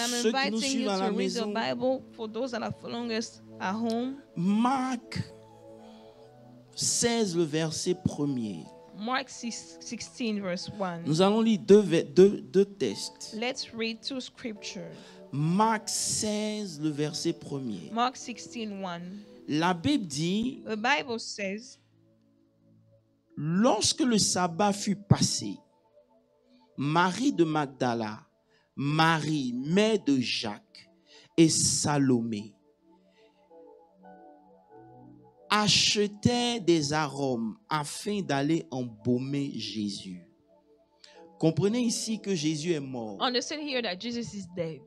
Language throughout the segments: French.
ceux qui nous inviting suivent you à la to read the maison, Bible for those that are following us at home. Marc 16, le verset 1er. Mark 16 verse 1. Nous allons lire deux textes. Let's read two scriptures. Marc 16, le verset 1er. Mark 16:1. La Bible dit, The Bible says, lorsque le sabbat fut passé, Marie de Magdala, Marie, mère de Jacques, et Salomé achetaient des arômes afin d'aller embaumer Jésus. Comprenez ici que Jésus est mort. understand here that Jesus is dead.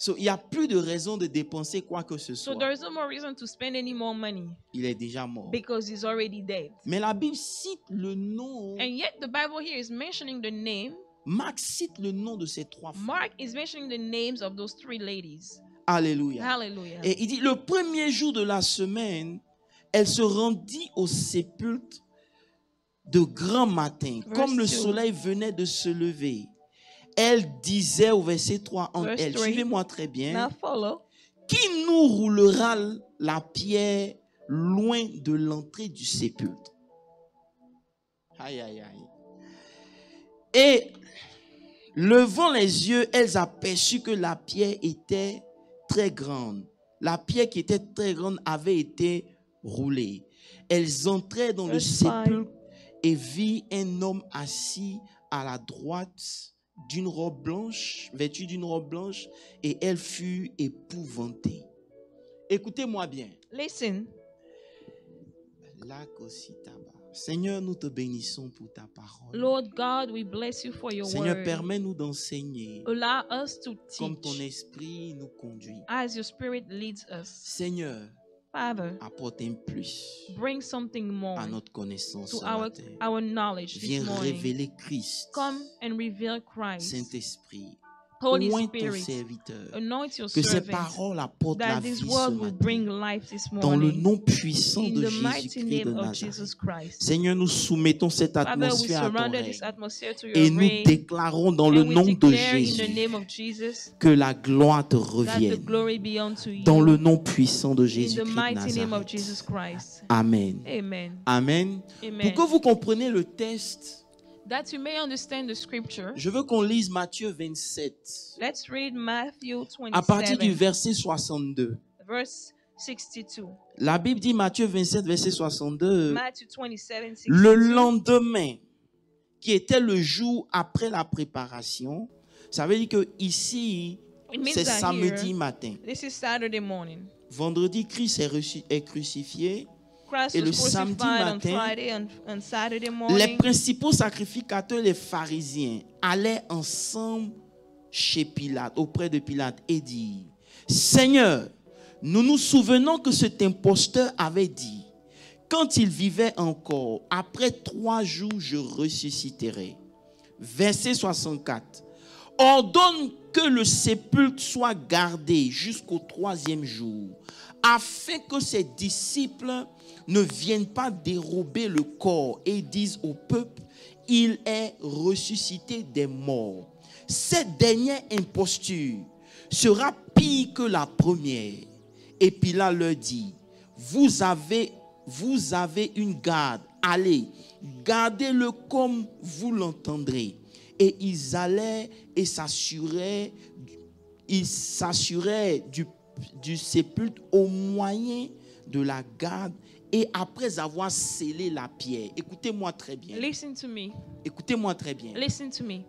Il n'y a plus de raison de dépenser quoi que ce So soit. there is no more reason to spend any more money Il est déjà mort. because he's already dead. Mais la Bible cite le nom. And yet the Bible here is mentioning the name. Marc cite le nom de ces trois femmes. Mark is mentioning the names of those three ladies. Alléluia. Hallelujah. Et il dit, le premier jour de la semaine, elle se rendit au sépulcre de grand matin, comme le soleil venait de se lever. Elle disait au verset 3 en elle, suivez-moi très bien, Now follow. qui nous roulera la pierre loin de l'entrée du sépulcre? Aïe, aïe, aïe. Et levant les yeux, elles aperçurent que la pierre était très grande. La pierre qui était très grande avait été roulée. Elles entrèrent dans le sépulcre et virent un homme assis à la droite d'une robe blanche, vêtu d'une robe blanche, et elles furent épouvantées. Écoutez-moi bien. Listen. Seigneur, nous te bénissons pour ta parole. Lord God, we bless you for your Seigneur, word. permets-nous d'enseigner Allow us to comme ton teach esprit nous conduit. as your spirit leads us. Seigneur, Father, apporte un plus bring something more à notre connaissance to ce our matin. knowledge Viens this morning. révéler Christ. Come and reveal Christ. Saint-Esprit, Holy oint ton Spirit, serviteur. anoint your Que ces servant paroles apportent la that vie this ce word will bring matin. life this Dans le morning. nom puissant In de the mighty Jésus-Christ de name of Jesus Nazareth. Christ. Seigneur, nous soumettons cette Father, we atmosphère à ton surrender this règne. atmosphere to Et your nous reign. déclarons dans le And we nom de declare in the Jésus name of Jesus que la gloire te that the revienne. glory be unto you. Dans le nom puissant de In the Jésus-Christ de mighty name of Nazareth. Jesus Christ. Amen. Amen. Amen. Amen. Pour que vous compreniez le texte, That you may understand the scripture, je veux qu'on lise Matthieu 27 let's read Matthew à partir du 27, verset 62. verse 62. La Bible dit Matthieu 27, verset 62. Matthew 27, 62. Le lendemain, qui était le jour après la préparation, ça veut dire que ici, It means c'est that samedi here, matin. this is Saturday morning. Vendredi, Christ est crucifié. Christ Et was le samedi crucified on matin, Friday and on Saturday Les morning. principaux sacrificateurs, les pharisiens, allaient ensemble chez Pilate, auprès de Pilate, et dirent, Seigneur, nous nous souvenons que cet imposteur avait dit, quand il vivait encore, après 3 jours, je ressusciterai. Verset 64. Ordonne que le sépulcre soit gardé jusqu'au 3e jour, afin que ses disciples ne viennent pas dérober le corps et disent au peuple, il est ressuscité des morts. Cette dernière imposture sera pire que la première. Et Pilate leur dit, vous avez une garde, allez, gardez-le comme vous l'entendrez. Et ils allaient et s'assuraient du sépulcre au moyen de la garde et après avoir scellé la pierre. Écoutez-moi très bien. Listen to me. Écoutez-moi très bien. Listen to me.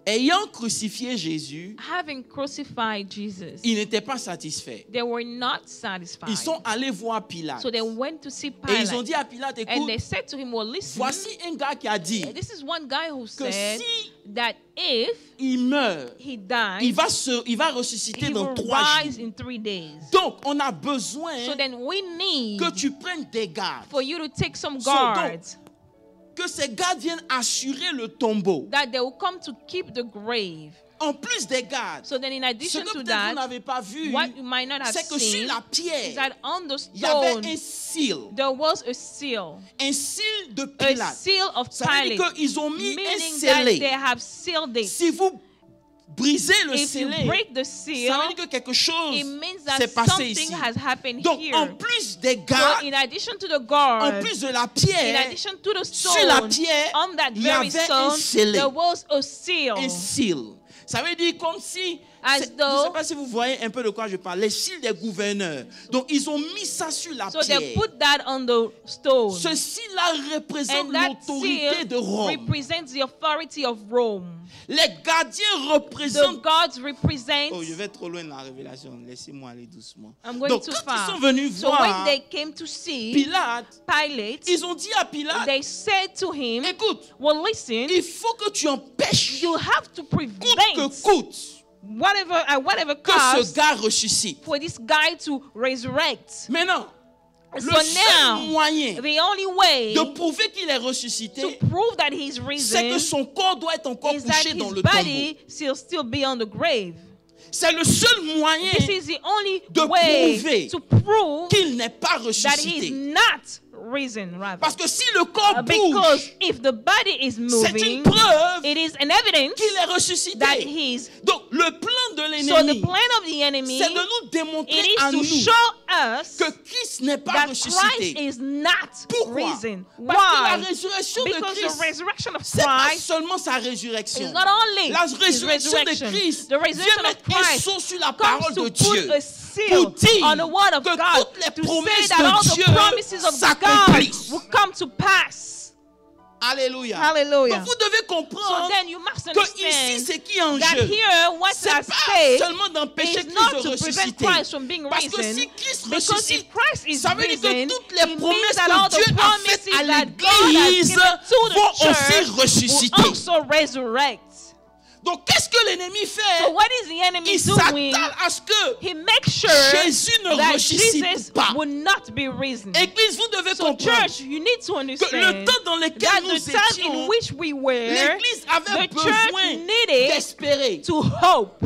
Ayant crucifié Jésus, Having crucified Jesus, ils n'étaient pas satisfaits. they were not satisfied. Ils sont allés voir Pilate. So they went to see Et Pilate. ils ont dit à Pilate, And écoute, they said to him, well, listen, voici un gars qui a dit this is one guy who que said si that if il meurt, he dies, il va ressusciter he dans will 3 rise jours. in 3 days. Donc, on a besoin So then we need que tu prennes des gardes. for you to take some So, donc, guards que ces gardes viennent assurer le tombeau. that they will come to keep the grave. En plus des gardes, So then in ce addition que to peut-être vous that, n'avez pas vu, what you might not have c'est que seen sur la is pierre, that on the il y avait stone un seal. there was a seal De a Pilate. seal of Ça veut dire Pilate, qu'ils ont mis un meaning that they scellé. have sealed it. Si vous briser le If you scellé, break the ça seal, veut dire que quelque chose it means s'est that passé something ici. has happened Donc, en here. plus des So gardes, in addition to the en guard, plus de la in pierre, addition to the sur la stone, pierre, on that il y very avait un stone, scellé, there was a seal. un seal. Ça veut dire comme si, As je ne sais though- pas si vous voyez un peu de quoi je parle, les cils des gouverneurs. Donc, ils ont mis ça sur la So they pierre. put that on the stone. Ce cil-là représente And that l'autorité seal de Rome. represents the authority of Rome. Les gardiens The représentent... gods represent. Oh, je vais trop loin dans la révélation. Laissez-moi aller doucement. I'm going Donc, too quand far. ils sont venus So when voir they came to see Pilate, Pilate, ils ont dit à Pilate, they said to him, écoute, well, listen, il faut que tu empêches, you have to coûte que prevent coûte, whatever que ce cost gars ressuscite. for this guy to resurrect. Maintenant, le So seul now, moyen the only way de prouver qu'il est ressuscité, to prove that he's c'est que risen son corps doit être encore is that couché dans his le tombeau. body shall still be on the grave. C'est le seul moyen This is the only de way prouver to prove qu'il n'est pas that he's ressuscité. not risen, rather. Parce que si le corps Because bouge, if the body is c'est moving, une preuve it is an evidence qu'il est that ressuscité. he's. Donc, le plan de So the l'ennemi, plan of the enemy, c'est de nous démontrer it à is to nous show us que Christ n'est pas that Christ ressuscité. is not Pourquoi? risen. Parce que la Why? résurrection de Because Christ, the resurrection of c'est pas Christ seulement sa résurrection. is not only La his résurrection de resurrection. Christ The vient resurrection of mettre un Christ sceau sur la comes parole to de put Dieu a pour seal dire on the word of que God toutes les to say promesses that all de the Dieu promises of God s'accomplissent. will come to pass. Alléluia. Hallelujah. Donc vous devez So comprendre then you must que ici, understand c'est qui en that jeu. here what C'est has pas stake seulement d'empêcher is Christ not de to prevent ressusciter. Christ from being Parce que risen. si Christ Because ressuscite, if Christ is ça veut dire que risen, toutes les it promesses means that all que Dieu the a faites promises à that God has l'Église given to the vont aussi church will ressusciter. also resurrect. Donc qu'est-ce que l'ennemi fait? So what is the enemy Il doing? s'attale à ce que He makes sure Jésus ne that ressuscite Jesus pas. will not be risen. Église, vous devez So comprendre church, you need to que understand le temps dans lequel that nous the time in étions, which we were, l'Église avait the church besoin needed d'espérer. to hope.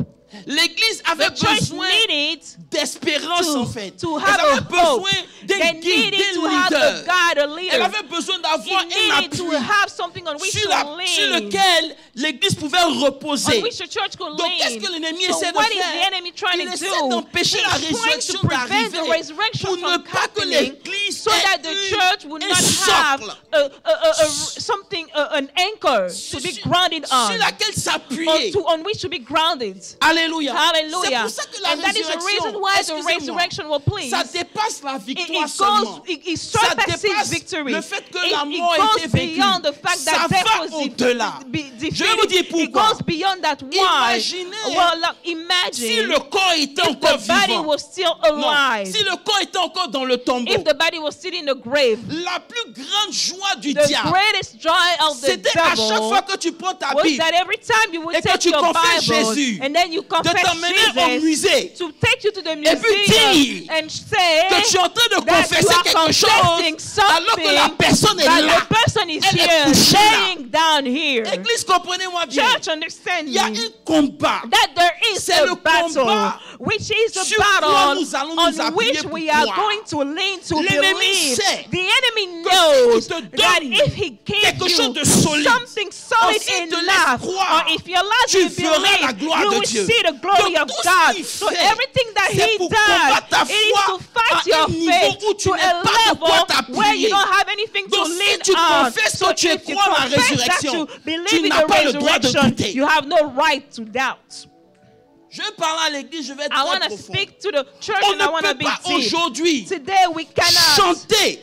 L'Église The avait church besoin needed d'espérance to- en fait. to Elle have avait a hope. besoin They d'un guide, needed to d'un have a leader. God, a leader. Elle avait besoin d'avoir He un needed to appui have something on which sur, to sur lean, lequel l'Église pouvait reposer. on which the church could Donc qu'est-ce lean. que l'ennemi So essaie de what is faire? the enemy trying Il to essaie do? d'empêcher la He's trying résurrection to prevent the d'arriver resurrection pour ne from pas que happening, l'Église so that the ait church would un not have socle something, an anchor to be grounded sur on, laquelle s'appuyer. on which to be grounded. Alléluia. Hallelujah. C'est pour ça que la And that is the reason résurrection, why the excusez-moi, resurrection will please. ça dépasse la It victoire seulement. Ça surpasses dépasse victory. le fait que It la mort goes était vécue. beyond the fact Ça that death va was au-delà. defeated. Je vais vous dire It pourquoi. goes beyond that. Why? Imaginez Well, look, Si imagine le corps était if encore the body vivant. was still Non, alive. si le corps était encore dans le tombeau. If the body was still in the grave. La plus grande joie du The diable, greatest joy of the c'était à chaque fois devil que tu prends ta was Bible that every time you would et que take tu your confesses Bible Jésus, and then you de confess t'emmener au Jesus, musée, to take you to the et puis museum dire and say que tu es en train de that you confesser are quelque chose confessing alors que la something personne est that là. the person is Elle est here, couchée là. laying down here. Église, comprenez-moi bien. Church, understand Il y a me un combat. that there is C'est a le battle, combat which is the sur quoi battle nous allons nous on appuyer which pour we are croire. going to lean to L'ennemi believe. sait The enemy que knows s'il te that donne if he gives quelque chose you de solide, something solid s'il te laisse enough, croire, or if you allow tu you to verras la believe, gloire you de will Dieu. see the glory Donc, of tout ce God. qu'il So fait, everything that c'est he pour does, combattre ta it is foi to fight à your un niveau faith où tu to n'as a pas de quoi level where t'appuyer. you don't have anything to Donc, si lean tu on. confesses So que tu if you crois la confess that résurrection, you believe tu in n'as the pas le droit de resurrection, douter. you have no right to doubt. Je parle à l'église, je vais être I très want to profond. speak to the church On and I ne want to peut be pas deep. aujourd'hui Today we cannot chanter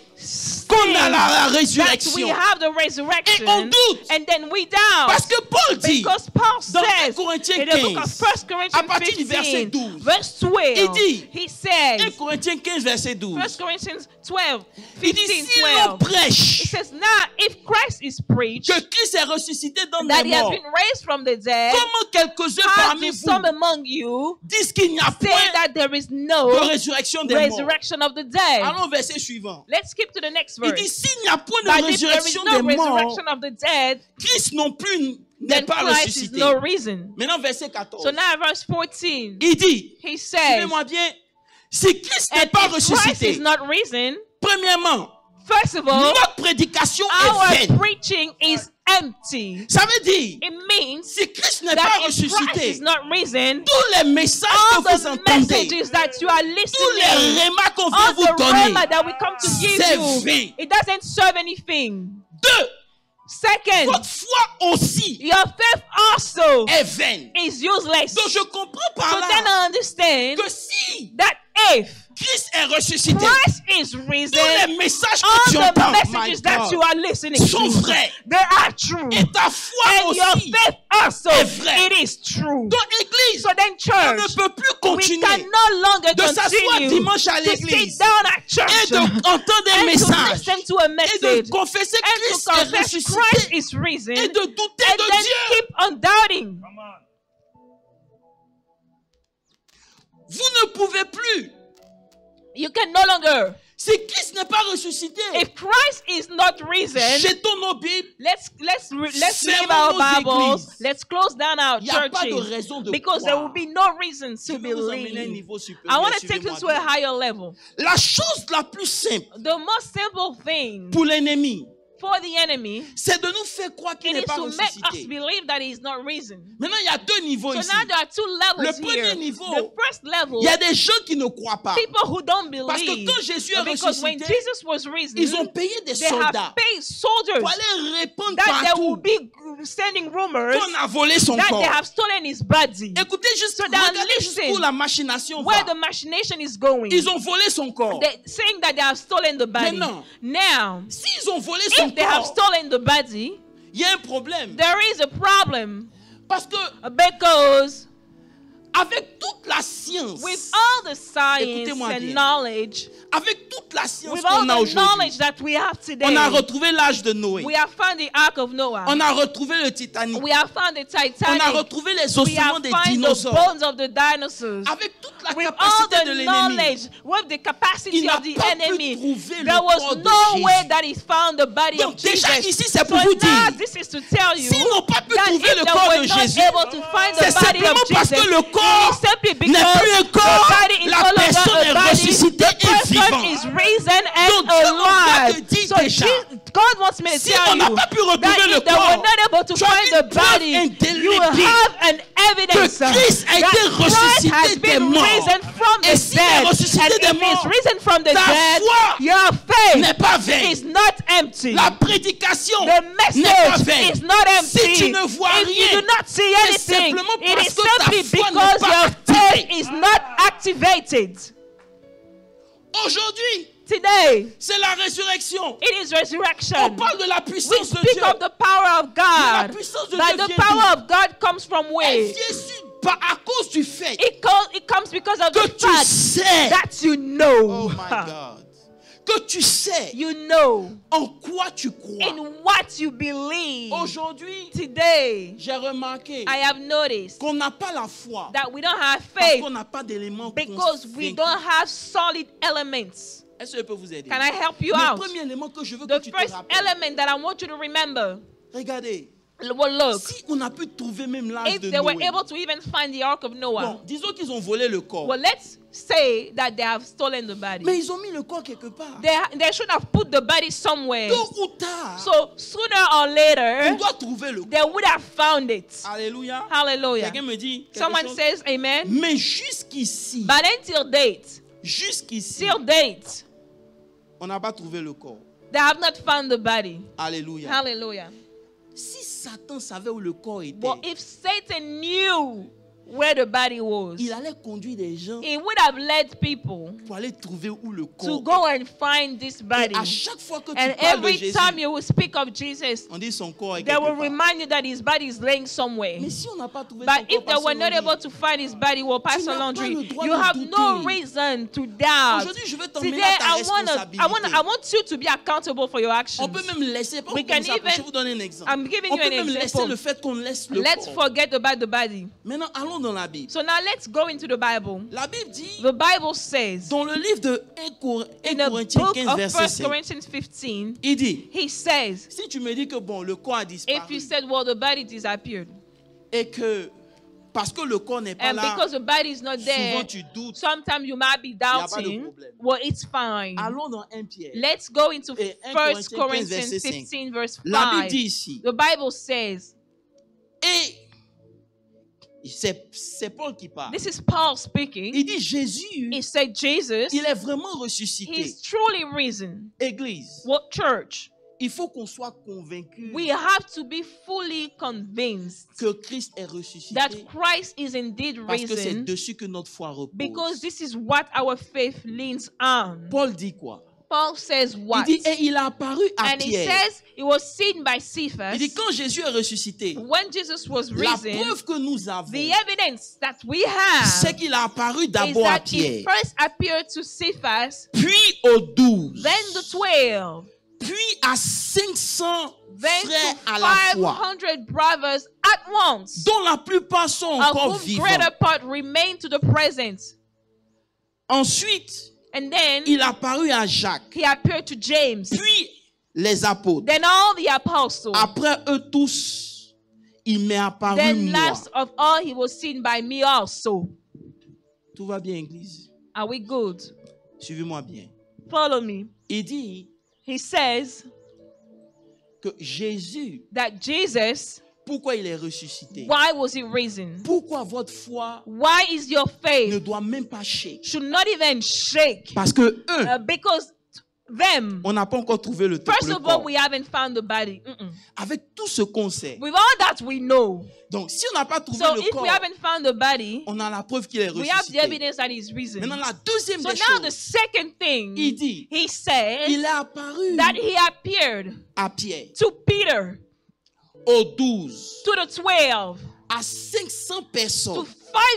qu'on a la that we résurrection. have the resurrection Et on doute. and then we doubt. Parce que Paul dit, Because Paul dans 1 says Corinthiens in the book 15, of 1 Corinthians à partir du verset 15, 12, verse 12, il dit, he says, 1 Corinthiens 15, verset 12. 1 Corinthians 12, Il dit, 15, si l'on 12, he prêche says, now if Christ is preached, que Christ est ressuscité dans that les he has morts, been raised from the dead, comment quelques-uns how parmi do some vous among you disent qu'il n'y a say point that there is de no résurrection des morts? resurrection of the dead? Allons au verset suivant. Let's skip to the next Il verse. dit, s'il n'y a point But de if there is résurrection no des morts, resurrection of the dead, Christ non plus n'est then pas Christ is ressuscité. no reason. Maintenant, verset 14. So now verse 14, Il dit, he says, suivez-moi bien, si Christ n'est and pas if Christ ressuscité, is not risen, premièrement, first of all, notre prédication est our vaine. preaching is empty. Ça veut dire, It means si Christ n'est that pas if Christ ressuscité, is not risen, tous les messages all que vous the entendez, messages that you are tous les listening, rémas qu'on vient all vous the donner, rhema that we come to give c'est you, vain. it doesn't serve anything. 2, Second, votre foi aussi your faith also est vaine. is useless. Donc je comprends par So then là I understand que si that if Christ est ressuscité, Christ is tous risen, les messages que tu all the entends, messages my that God, you are listening sont to, vrais. they are true. Et ta foi And your aussi. faith also, est vrai. it is true. Donc église, So then on church, ne peut plus we continuer can no longer de s'asseoir continue dimanche à to sit l'église down at et church d'entendre des and to messages listen to a et message de confesser and Christ to est confess ressuscité Christ is risen et de douter and de then Dieu. keep on doubting. Vous ne pouvez plus. You can no longer. Si Christ n'est pas ressuscité, If Christ is not risen, jetons nos Bibles. let's leave Fermons our nos Bibles. églises. Let's close down our Il n'y a pas de churches raison de because there will croire. be no reason Je to vais vous emmener à un believe. niveau I supérieur. want to take you Suivez-moi to a bien. higher level. La chose la plus simple The most simple thing pour l'ennemi, for the enemy c'est de nous faire croire qu'il it n'est is pas to make us ressuscité. believe that he is not risen. Maintenant, il y a deux niveaux So ici. now there are two levels Le premier here. niveau, The first level, il y a des gens qui ne croient pas. people who don't Parce que believe. quand Jésus est Because when ressuscité, Jesus was risen, ils ont payé des they soldats have paid soldiers pour aller répandre that they will partout be sending rumors qu'on a volé son that they corps. have stolen his body. Écoutez juste, So now regardez listen jusqu'où la machination Where va. the machination is going. Ils ont volé son corps. They're saying that they have stolen the body. Maintenant, Now, S'ils ont volé son if they have corps, stolen the body, il y a un problème. there is a problem Parce que because avec toute la science, with all the science Écoutez-moi and bien. knowledge, avec toute la science with all qu'on a the aujourd'hui, knowledge that we have today, on a retrouvé l'âge de Noé. we have found the Ark of Noah. On a retrouvé le Titanic. We have found the On a Titanic. retrouvé les We have ossements des found the dinosaures. bones of the dinosaurs. Avec toute la With all capacité de the l'ennemi. knowledge, with the Il capacity n'a of the pas pu enemy, trouver le there corps was de no way Jésus. that he found the body Donc of déjà Jesus. ici, c'est So pour vous now dire, this is to tell you s'ils n'ont pas pu that trouver if le they corps were de not Jésus, able to find c'est the body simplement of parce Jesus, que le corps it is simply n'est because plus un the corps, body is la no longer personne a est body, ressuscitée the et person vivante. is risen and Donc Dieu m'envoie alive. te dire So déjà, God wants me to si tell on n'a you pas pu retrouver that le if they were corps, not able to tu as find une the preuve body, indélébile you will have an evidence que Christ a été that Christ ressuscité has des been morts. risen from Et the s'il est dead. ressuscité And des if he's morts, risen from the ta dead, foi your n'est faith pas vaine. is not empty. La prédication The n'est pas message vaine. is not empty. Si tu ne vois If rien, you do not see c'est anything, simplement it parce is que ta simply foi n'est because pas your activée. faith is not activated. Aujourd'hui, Today, c'est la résurrection. it is On resurrection. parle de la We puissance de speak Dieu. of the power of La God. puissance de But Dieu the vient power d'où? of God comes from Elle where? vient à cause du fait It comes because of que the tu fact sais. that you know. Oh my God. Que tu sais You know en quoi tu crois. in what you believe. Aujourd'hui, Today, j'ai remarqué I have noticed qu'on n'a pas la foi that we don't have parce faith qu'on n'a pas d'éléments because we convaincants. don't have solid elements. Est-ce que je peux vous aider? Can I help you Le out? premier élément que je veux The que tu te first rappelles. element that I want you to remember, Regardez, well, look, si on a pu trouver même l'âge if de they were Noé. able to even find the Ark of Noah, Bon, disons qu'ils ont volé le corps. well, let's say that they have stolen the body. Mais ils ont mis le corps quelque part. They should have put the body somewhere. Tôt ou tard, So sooner or on later, doit trouver le corps. they would have found it. Alléluia. Hallelujah. Quelqu'un me dit quelque Someone chose? says amen. Mais jusqu'ici, But until date, jusqu'ici, till date, on n'a pas trouvé le corps. they have not found the body. Alléluia. Hallelujah. Si Satan savait où le corps était, Well, if Satan knew where the body was, il allait conduire des gens he would have led people pour aller trouver où le corps to go and find this est. body. Et à chaque fois que tu And parles de every Jésus, time you will speak of Jesus, on dit son corps est they quelque will part. remind you that his body is laying somewhere. Mais si on n'a pas trouvé But son if corps, they Pasteur were not Landry, able to find his body, well, Pastor n'as pas Landry, le droit you de have no douter. reason to doubt. Aujourd'hui, je veux t'emmener Today, à ta I responsabilité. want you to be accountable for your actions. On peut même laisser, pas We comme can ça, je vais even- vous donner un exemple. I'm giving On you peut an même laisser example. le fait qu'on laisse le Let's corps. forget about the body. Maintenant, allons dans la Bible. So now let's go into the Bible. La Bible dit, The Bible says dans le livre de 1 in the Corinthiens book 15, of verset 1 5, Corinthians 15, il dit, he says, si tu me dis que bon, le corps a if disparu you said, well, the body disappeared, et que parce que le corps n'est pas And là, because the body is not there, souvent tu doutes. sometimes you might be a pas de doubting. problème. Well, it's fine. Allons dans 1 Pierre. Let's go into Et 1 1 Corinthiens 15, Corinthians verset 5. 15, verse La Bible 5. dit ici, The Bible says, et c'est Paul qui parle. this is Paul speaking. Il dit Jésus, He said, Jesus, il est vraiment ressuscité. he's truly risen. Église, What church? il faut qu'on soit convaincu We have to be fully convinced que Christ est ressuscité that Christ is indeed parce que c'est risen, dessus que notre foi repose. because this is what our faith leans on. Paul dit quoi? Paul says what? Il dit, et il a apparu à And he Pierre. says it was seen by Cephas. Il dit, quand Jésus est ressuscité, When Jesus was la risen, preuve que nous avons, the evidence that we have c'est qu'il a apparu is d'abord à that he Pierre, first appeared to Cephas, puis aux 12, then the 12, puis à 500 then frères to à la fois, 500 brothers at once. dont la plupart sont Of encore whom vivants. greater part remain to the present. Ensuite, And then il a apparu à Jacques, he appeared to James. puis les apôtres. Then all the apostles. Après eux tous, il m'est apparu Then moi. last of all, he was seen by me also. Tout va bien, Église? Are we good? Suivez-moi bien. Follow me. Il dit He says que Jésus, that Jesus, pourquoi il est ressuscité? why was he risen? Pourquoi votre foi Why is your ne faith doit même pas shake? should not even shake? Parce que eux, Because them, on n'a pas encore trouvé le first le of all, corps. we haven't found the body. Avec tout ce qu'on sait. With all that we know. Donc, si on n'a pas trouvé So le if corps, we haven't found the body, on a la preuve qu'il est we have the ressuscité. evidence that he's risen. Maintenant, la deuxième So des now the choses, second thing, il dit, he says il est apparu that he appeared à Pierre, to Peter, aux 12, to the 12, à 500 to personnes.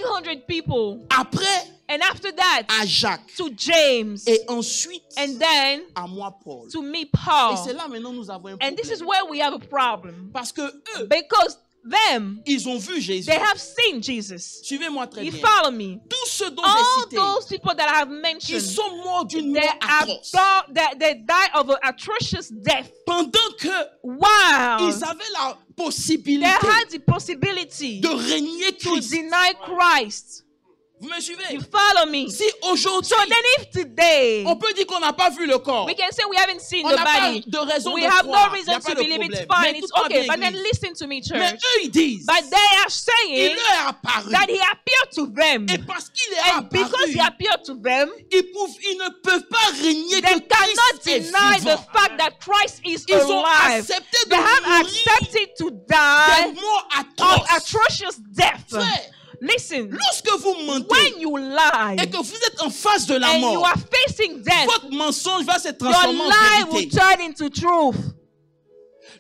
500 people, Après, and after that, à Jacques. to James, Et ensuite, and then à moi, Paul. to me, Et Paul. c'est là maintenant nous avons un And this is problème. where we have a problem. Parce que eux, Because them, ils ont vu Jésus. they have seen Jesus. Suivez-moi très You bien. follow me? Tous ceux dont All j'ai cité, those people that I have ils mentioned, sont morts d'une they, mort have atroce. they died of an atrocious death. Pendant que Wow. ils avaient la They possibilité had the possibility de régner to Christ. deny Christ. Vous me suivez? You follow me? Si aujourd'hui, So then if today, on peut dire qu'on n'a pas vu le corps, we can say we haven't seen on the n'a pas body, de raison we de have croire. no Il y reason a pas to de believe it's problème. fine, Mais it's tout va okay. bien, But then Église. listen to me, Mais church. eux, ils disent, But they are il saying leur est apparu. that he appeared to them. Et parce qu'il est And because he apparu, appeared to them, ils ne peuvent pas régner they que cannot Christ est deny the vivant. fact that Christ is Ils ont alive. accepté de They have mourir accepted to des die morts of atroces. atrocious death. Frère, Listen, lorsque vous mentez when you lie et que vous êtes en face de la and you mort, are facing death, votre mensonge va se your transformer en lie will vérité. turn into truth.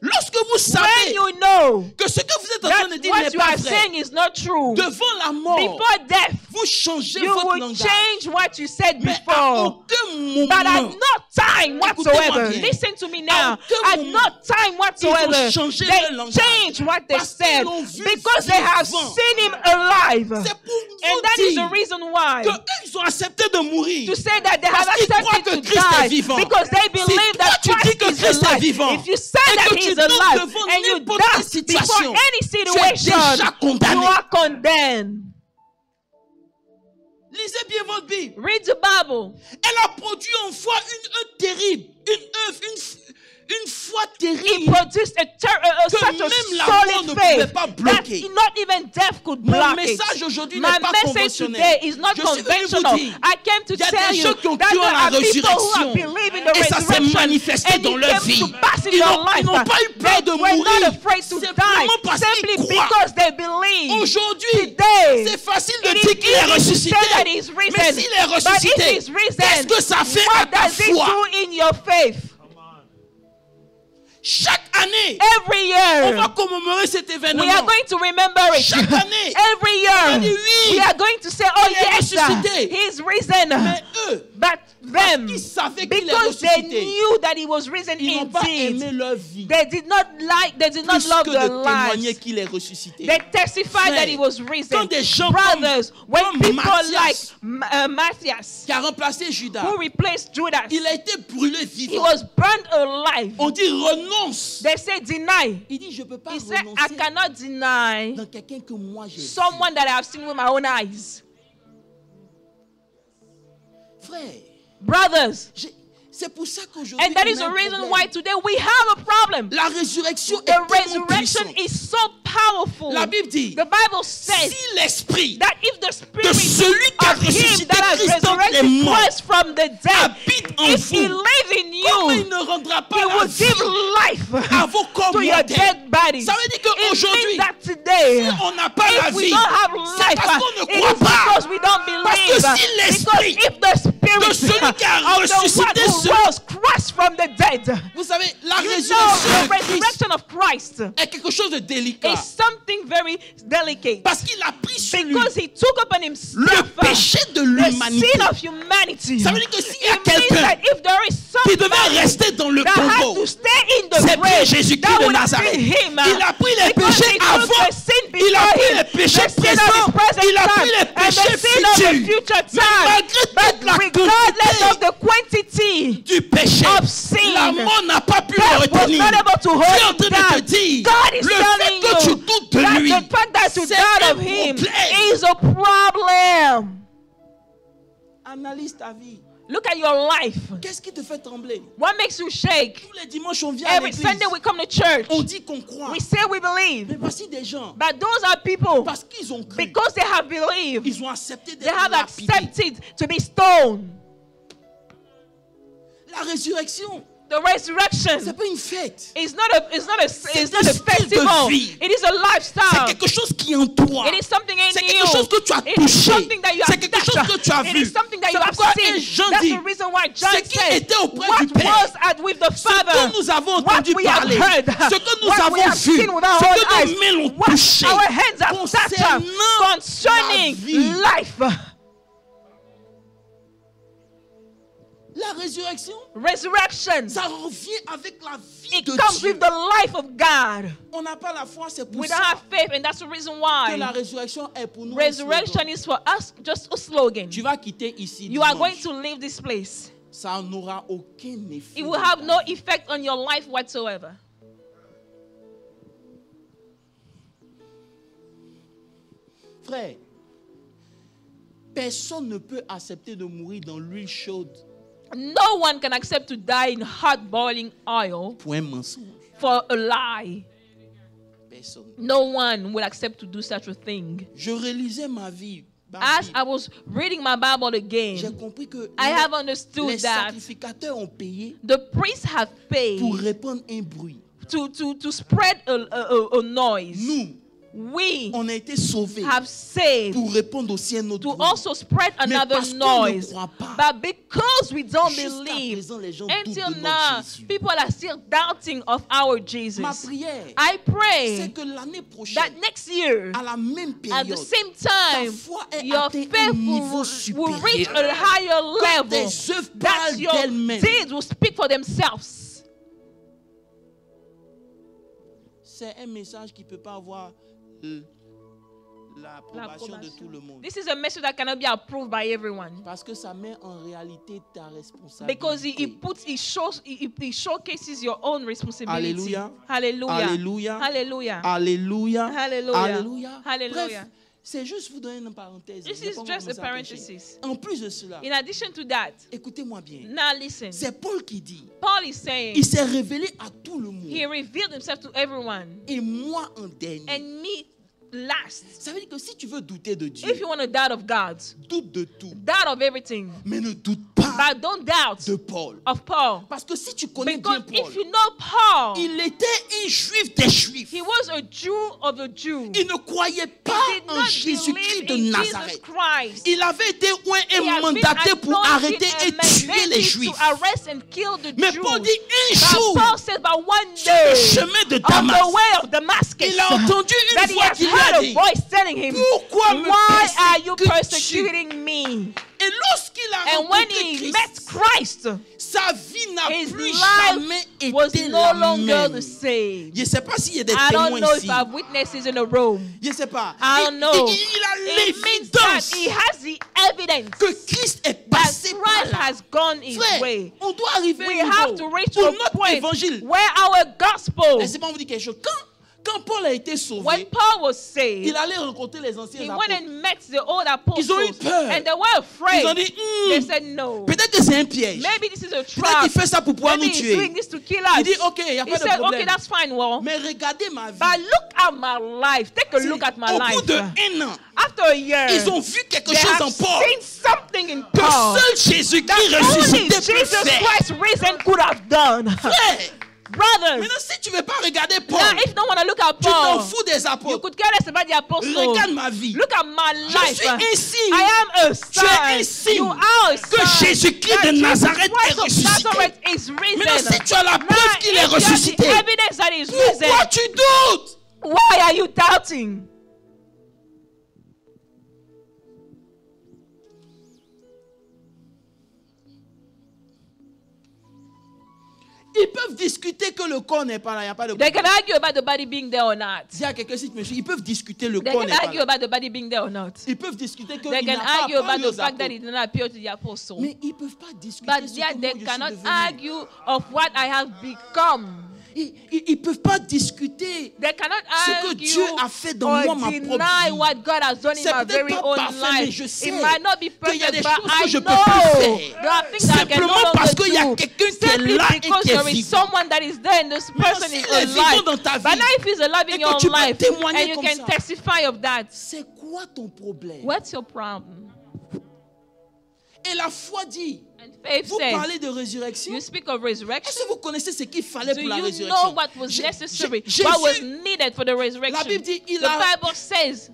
Lorsque vous When savez you know que ce que vous êtes en train de that dire what n'est you pas are vrai, saying is not true, devant la mort, before death, vous changez you votre will langage. change what you said Mais à before. aucun But at moment, no time Écoutez-moi whatsoever, bien. listen to me À now, aucun at moment, no time whatsoever, ils ont changé they leur langage. change what they Parce qu'ils said l'ont vu because they have vivant. seen him alive. c'est pour And vous that is dire the reason why. que eux, ils ont accepté de mourir. To say that they have Parce qu'ils croient accepted que to Christ est die vivant. because they Si believe toi that tu dis Christ que is Christ est alive. vivant, If you say et that que he tu is donnes alive devant and you n'importe die quelle before situation, any tu es situation, déjà condamné. you are condemned. Lisez bien votre Bible. Read the Bible. Elle a produit en foi une œuvre terrible, une foi It terrible. produced Que such a même la mort ne solid pouvait faith pas that bloquer. not even death could Mon block message it. aujourd'hui My n'est pas message conventionnel. today is not Je suis venu vous conventional. dire, I came to il y a tell des you gens qui ont that cru en there la are people who résurrection. have believed in the Et ça s'est resurrection manifesté and dans it leur came vie. to pass in Ils their n'ont life. pas eu peur de They were mourir. not afraid to die Simplement parce simply qu'ils croient. because they believe. Aujourd'hui, Today, c'est facile de it dire is qu'il est easy to ressuscité. say that he's risen. Mais s'il est But if ressuscité, he's risen, qu'est-ce que ça fait à what ta does it foi? do in your faith? Chaque année, Every on year, va commémorer cet événement. we are going to remember it. Chaque année, Every on va dire year, oui. we are going to say, oh Il est yes, ressuscité. he's risen. Mais eux, But them, qu'ils savaient qu'il est because they ressuscité, knew that he was risen ils n'ont pas aimé indeed, leur vie. they did not Plus love que their de témoigner lives. qu'il est ressuscité. They testified Frère, that he was quand risen. des gens Brothers, when comme people Matthias, like Matthias, qui a remplacé Judas, who replaced Judas, il a été brûlé he vivant. was burned alive. On dit renonce They say deny. Il dit, je ne peux pas He said, I renoncer cannot deny dans quelqu'un que moi j'ai vu. someone that I have seen with my own eyes. Frère, Brothers, c'est pour ça qu'aujourd'hui, and that on is a the un reason problème. why today we have a problem. La résurrection est The tellement resurrection puissante. is so powerful. La Bible dit, The Bible says si l'esprit that if the de spirit celui qui a of him ressuscité that has Christ d'entre les resurrected morts Christ from the dead, habite en if he vous, lives in comment il you, ne rendra he pas la will vie give life à vos corps to your mortels? dead bodies. Ça veut dire It qu'aujourd'hui, means that today, si on n'a pas la if we vie, don't have c'est life, parce qu'on ne it croit is pas. because we don't Parce que believe. si Because l'esprit if the spirit de celui qui a of the one ressuscité who celui- rose Christ from the dead, Vous savez, la you know, résurrection the de Christ resurrection of Christ est quelque chose de délicat. is something very delicate. Parce qu'il a pris sur lui Because he took upon le himself péché de the l'humanité. sin of humanity. Ça veut dire que s'il y a It means quelqu'un that if there is qui devait somebody rester dans le that had tombeau, to stay in the c'est bien grave, Jésus-Christ that de would Nazareth. be him. Il a pris les Because péchés he took avant, the sin il a before pris him, les péchés the sin of his présents, present il a time, pris les and the péchés sin of the futurs. future Mais time. malgré toute la But regardless of quantité the quantity du péché, of sin, la mort n'a pas pu le God was retenir. not able to Tu es en hold train him de te down. dire, God is le fait telling que tu you doutes de that lui, the fact that you c'est doubt un of him problème. is a problem. Analyse ta vie. Look at your life. Qu'est-ce qui te fait trembler? What makes you shake? Tous les dimanches, on vient à Every l'église. Sunday we come to church. On dit qu'on croit. We say we believe. Mais voici des gens, But those are people, parce qu'ils ont cru, because they have believed, ils ont accepté they d'être have lapidés. accepted to be stoned. La résurrection, The resurrection c'est pas une fête. is not a un style de festival. vie. It is a C'est lifestyle. quelque chose qui est en toi. It is something in C'est you. quelque chose que tu as It is touché. something that you C'est have quelque chose touched. que tu as It vu. is something that C'est you have pourquoi seen. Jean That's dit, the reason why John ce qui said, était auprès what du Père, was at with the ce Father, que nous avons what entendu we have parler, heard, ce que nous what we avons have vu, seen with our ce own que eyes, nos mains l'ont what touché, our hands have touched concernant concerning la vie. life. La résurrection, Resurrection. ça revient avec la vie It de comes Dieu. with the life of God. On n'a pas la foi, c'est pour We don't ça have faith, and that's the reason que la why résurrection est pour nous. un resurrection slogan. is for us just a slogan. Tu vas quitter ici You are dimanche. going to leave this place. Ça n'aura aucun effet. It will have no effect on your life whatsoever. Frère, personne ne peut accepter de mourir dans l'huile chaude No one can accept to die in hot boiling oil pour un mensonge. for a lie. Personne. No one will accept to do such a thing. Je réalisais ma vie. ma As vie. I was reading my Bible J'ai again, compris que I have les understood that sacrificateurs ont payé the priests have paid pour répandre un bruit. to spread a noise. Nous, We on a été sauvés have saved pour répondre aussi un autre to bruit. also spread another parce qu'on ne noise. croit pas, But because we don't jusqu'à believe, présent, les gens doutent until de notre now, Jésus. people are still doubting of our Jesus. Ma prière, I c'est pray que l'année prochaine, that next year, à la même at période, the same ta time, foi ait your atteint faith un niveau will reach supérieur. a higher Que level. tes œuvres That parlent your d'elles-mêmes. deeds will speak for themselves. C'est un message qui ne peut pas avoir l'approbation de tout le monde. This is a message that cannot be approved by everyone. Parce que ça met en réalité ta responsabilité. Because it showcases your own responsibility. Alléluia. Hallelujah. Alléluia. Hallelujah. Alléluia. Hallelujah. Alléluia. Hallelujah. Bref, c'est juste vous donner une parenthèse. This Je vais is pas just a commencer à prêcher. parenthesis. En plus de cela, In addition to that, écoutez-moi bien. now listen. C'est Paul qui dit, Paul is saying il s'est révélé à tout le monde. he revealed himself to everyone, Et moi en dernier. and me last. Ça veut dire que si tu veux douter de Dieu, If you want to doubt of God, doute de tout. doubt of everything, Mais ne doute pas but don't doubt de Paul. of Paul. Parce que si tu connais bien Because Paul, if you know Paul, il était un juif des juifs. he was a Jew of the Jew. Il ne croyait pas He did en not Jésus-Christ believe de in Jesus Nazareth. Christ. Il avait été He et had been mandaté pour anointed arrêter et and tuer les mandated Juifs. to arrest and kill the Mais Jews. Paul dit un But jour, Paul said, by one sur le day, chemin de on Damas, the way of Damascus, il a entendu that une he voix has qui lui heard a a dit, voice telling him, pourquoi me why are you persécutes-tu? persecuting me? Et lorsqu'il a And when rencontré he Christ, met Christ, sa vie n'a his plus life jamais was été no la longer the même. same. Je ne sais pas s'il y a des I don't témoins know ici. if I have witnesses in the room. Je ne sais pas. I don't know. Il a It means that l'évidence he has the evidence que Christ est that passé par là. has gone his Frère, way. on doit arriver We à un have niveau to reach où a notre point évangile. where our gospel, Laissez-moi vous dire quelque chose. Quand Paul a été sauvé, when Paul was saved, il allait rencontrer les anciens he went apôtres. and met the old Ils ont eu apostles, peur. and they were afraid. Ils ont dit, They said no. peut-être que c'est un piège. Maybe this is a Peut-être trap. qu'il fait ça pour pouvoir Maybe nous he's tuer. doing this to kill Il us. dit, ok, il n'y a He pas de said, okay, problème. that's fine, well. Mais regardez ma vie. But look at my life. Take a look at my Au life. bout d'un an, After a year, ils ont vu quelque they chose have en Paul seen something in que Paul seul Jésus-Christ that only ressuscité peut Jesus faire. Christ risen could have done. Frère, Brothers, maintenant si tu ne veux pas regarder Paul, now if you don't want to look at tu t'en Paul, fous des you apôtres. could care less about the apostles. Regarde ma vie. Look at my life. suis un signe. I am a Tu es un sign. signe You are a que sign Jésus-Christ that de Jesus Nazareth Christ est of ressuscité. Nazareth is risen. Maintenant si tu as la Now, preuve qu'il est if you have ressuscité, the evidence that he's pourquoi risen, tu doutes? why are you doubting? Ils peuvent discuter que le corps n'est pas là, il n'y a pas de They corps. can argue about the body being there or not. S'il y a quelqu'un si tu me suis, ils peuvent discuter le They corps can n'est pas argue là. about the body being there or not. Ils peuvent discuter que They il can n'a pas argue about apparu the aux fact that he apôtres. did not appear to the apostle. Mais ils ne peuvent pas discuter But sur yet comment they je suis cannot devenu. argue of what I have become. Ils ne peuvent pas discuter They cannot ce que argue Dieu a fait dans moi, or ma deny propre vie. what God has done in C'est my peut-être very pas own parfait, mais je life. sais It might not be qu'il y a perfect, des but choses que I je know peux plus faire. there are things that I can no Simplement parce qu'il y a longer quelqu'un do. qui est Simply là et because qui est there is vivant. someone that is there and this person s'il is est vivant alive. dans ta But vie, now if he's alive et in que your tu peux life témoigner and you comme can ça. testify of that, C'est quoi ton problème? what's your problem? Et la foi dit, And faith vous says, parlez de résurrection. you speak of Est-ce resurrection. que vous connaissez ce qu'il fallait Do pour la you résurrection? know what was necessary, Jésus, what was needed for the resurrection? la Bible dit, The Bible says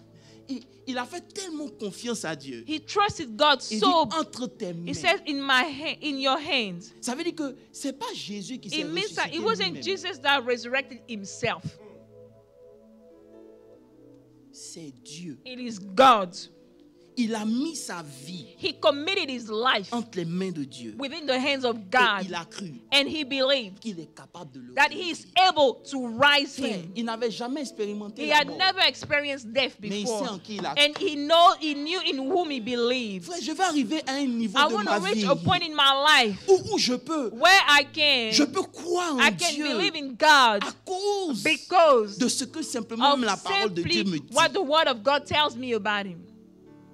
il a fait tellement confiance à Dieu. he trusted God Il so. dit, entre tes mains. He says, in your hands. Ça veut dire que c'est pas Jésus qui s'est It means that ressuscité it wasn't lui-même. Jesus that resurrected himself. C'est Dieu. It is God. Il a mis sa vie He committed his life entre les mains de Dieu. within the hands of Et God. il a cru And he believed qu'il est capable de le that he is able to rise faire. him. Il n'avait jamais expérimenté He la had mort. never experienced death Mais il before. sait en qui il a And he knew in whom he believed. Frère, je vais arriver à un niveau I de want ma to reach vie a point in my life où je peux where I peux croire en can Dieu believe in God à cause because de ce que simplement of la parole de Dieu me simply dit. what the word of God tells me about him.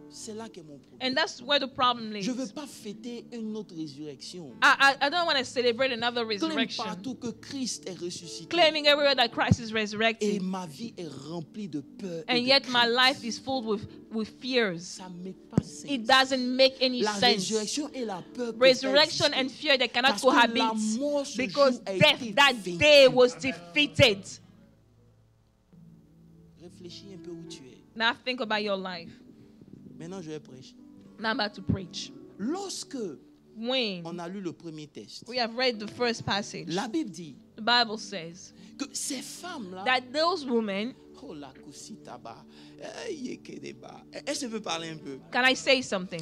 C'est là qu'est mon problème. And that's where the problem Je ne veux lies. pas fêter une autre résurrection. I don't want to celebrate another Claime resurrection, partout que Christ est ressuscité. claiming everywhere that Christ is Et resurrected. ma vie est remplie de peur. Et And de yet my crainte. life is filled with fears. Ça ne make pas sens. It doesn't make any La sense. résurrection et la peur peuvent Resurrection exister. and fear, they cannot Parce que la cohabit mort ce because jour a death été that vaincue. day was defeated. Réfléchis un peu où tu es. Now think about your life. Maintenant, je vais prêcher. Now I'm about to preach. Lorsque When on a lu le premier test, we have read the first passage, la Bible dit the Bible says que ces femmes-là, that those women, oh la kousitaba, yekedeba, est-ce que je peux parler un peu? can I say something?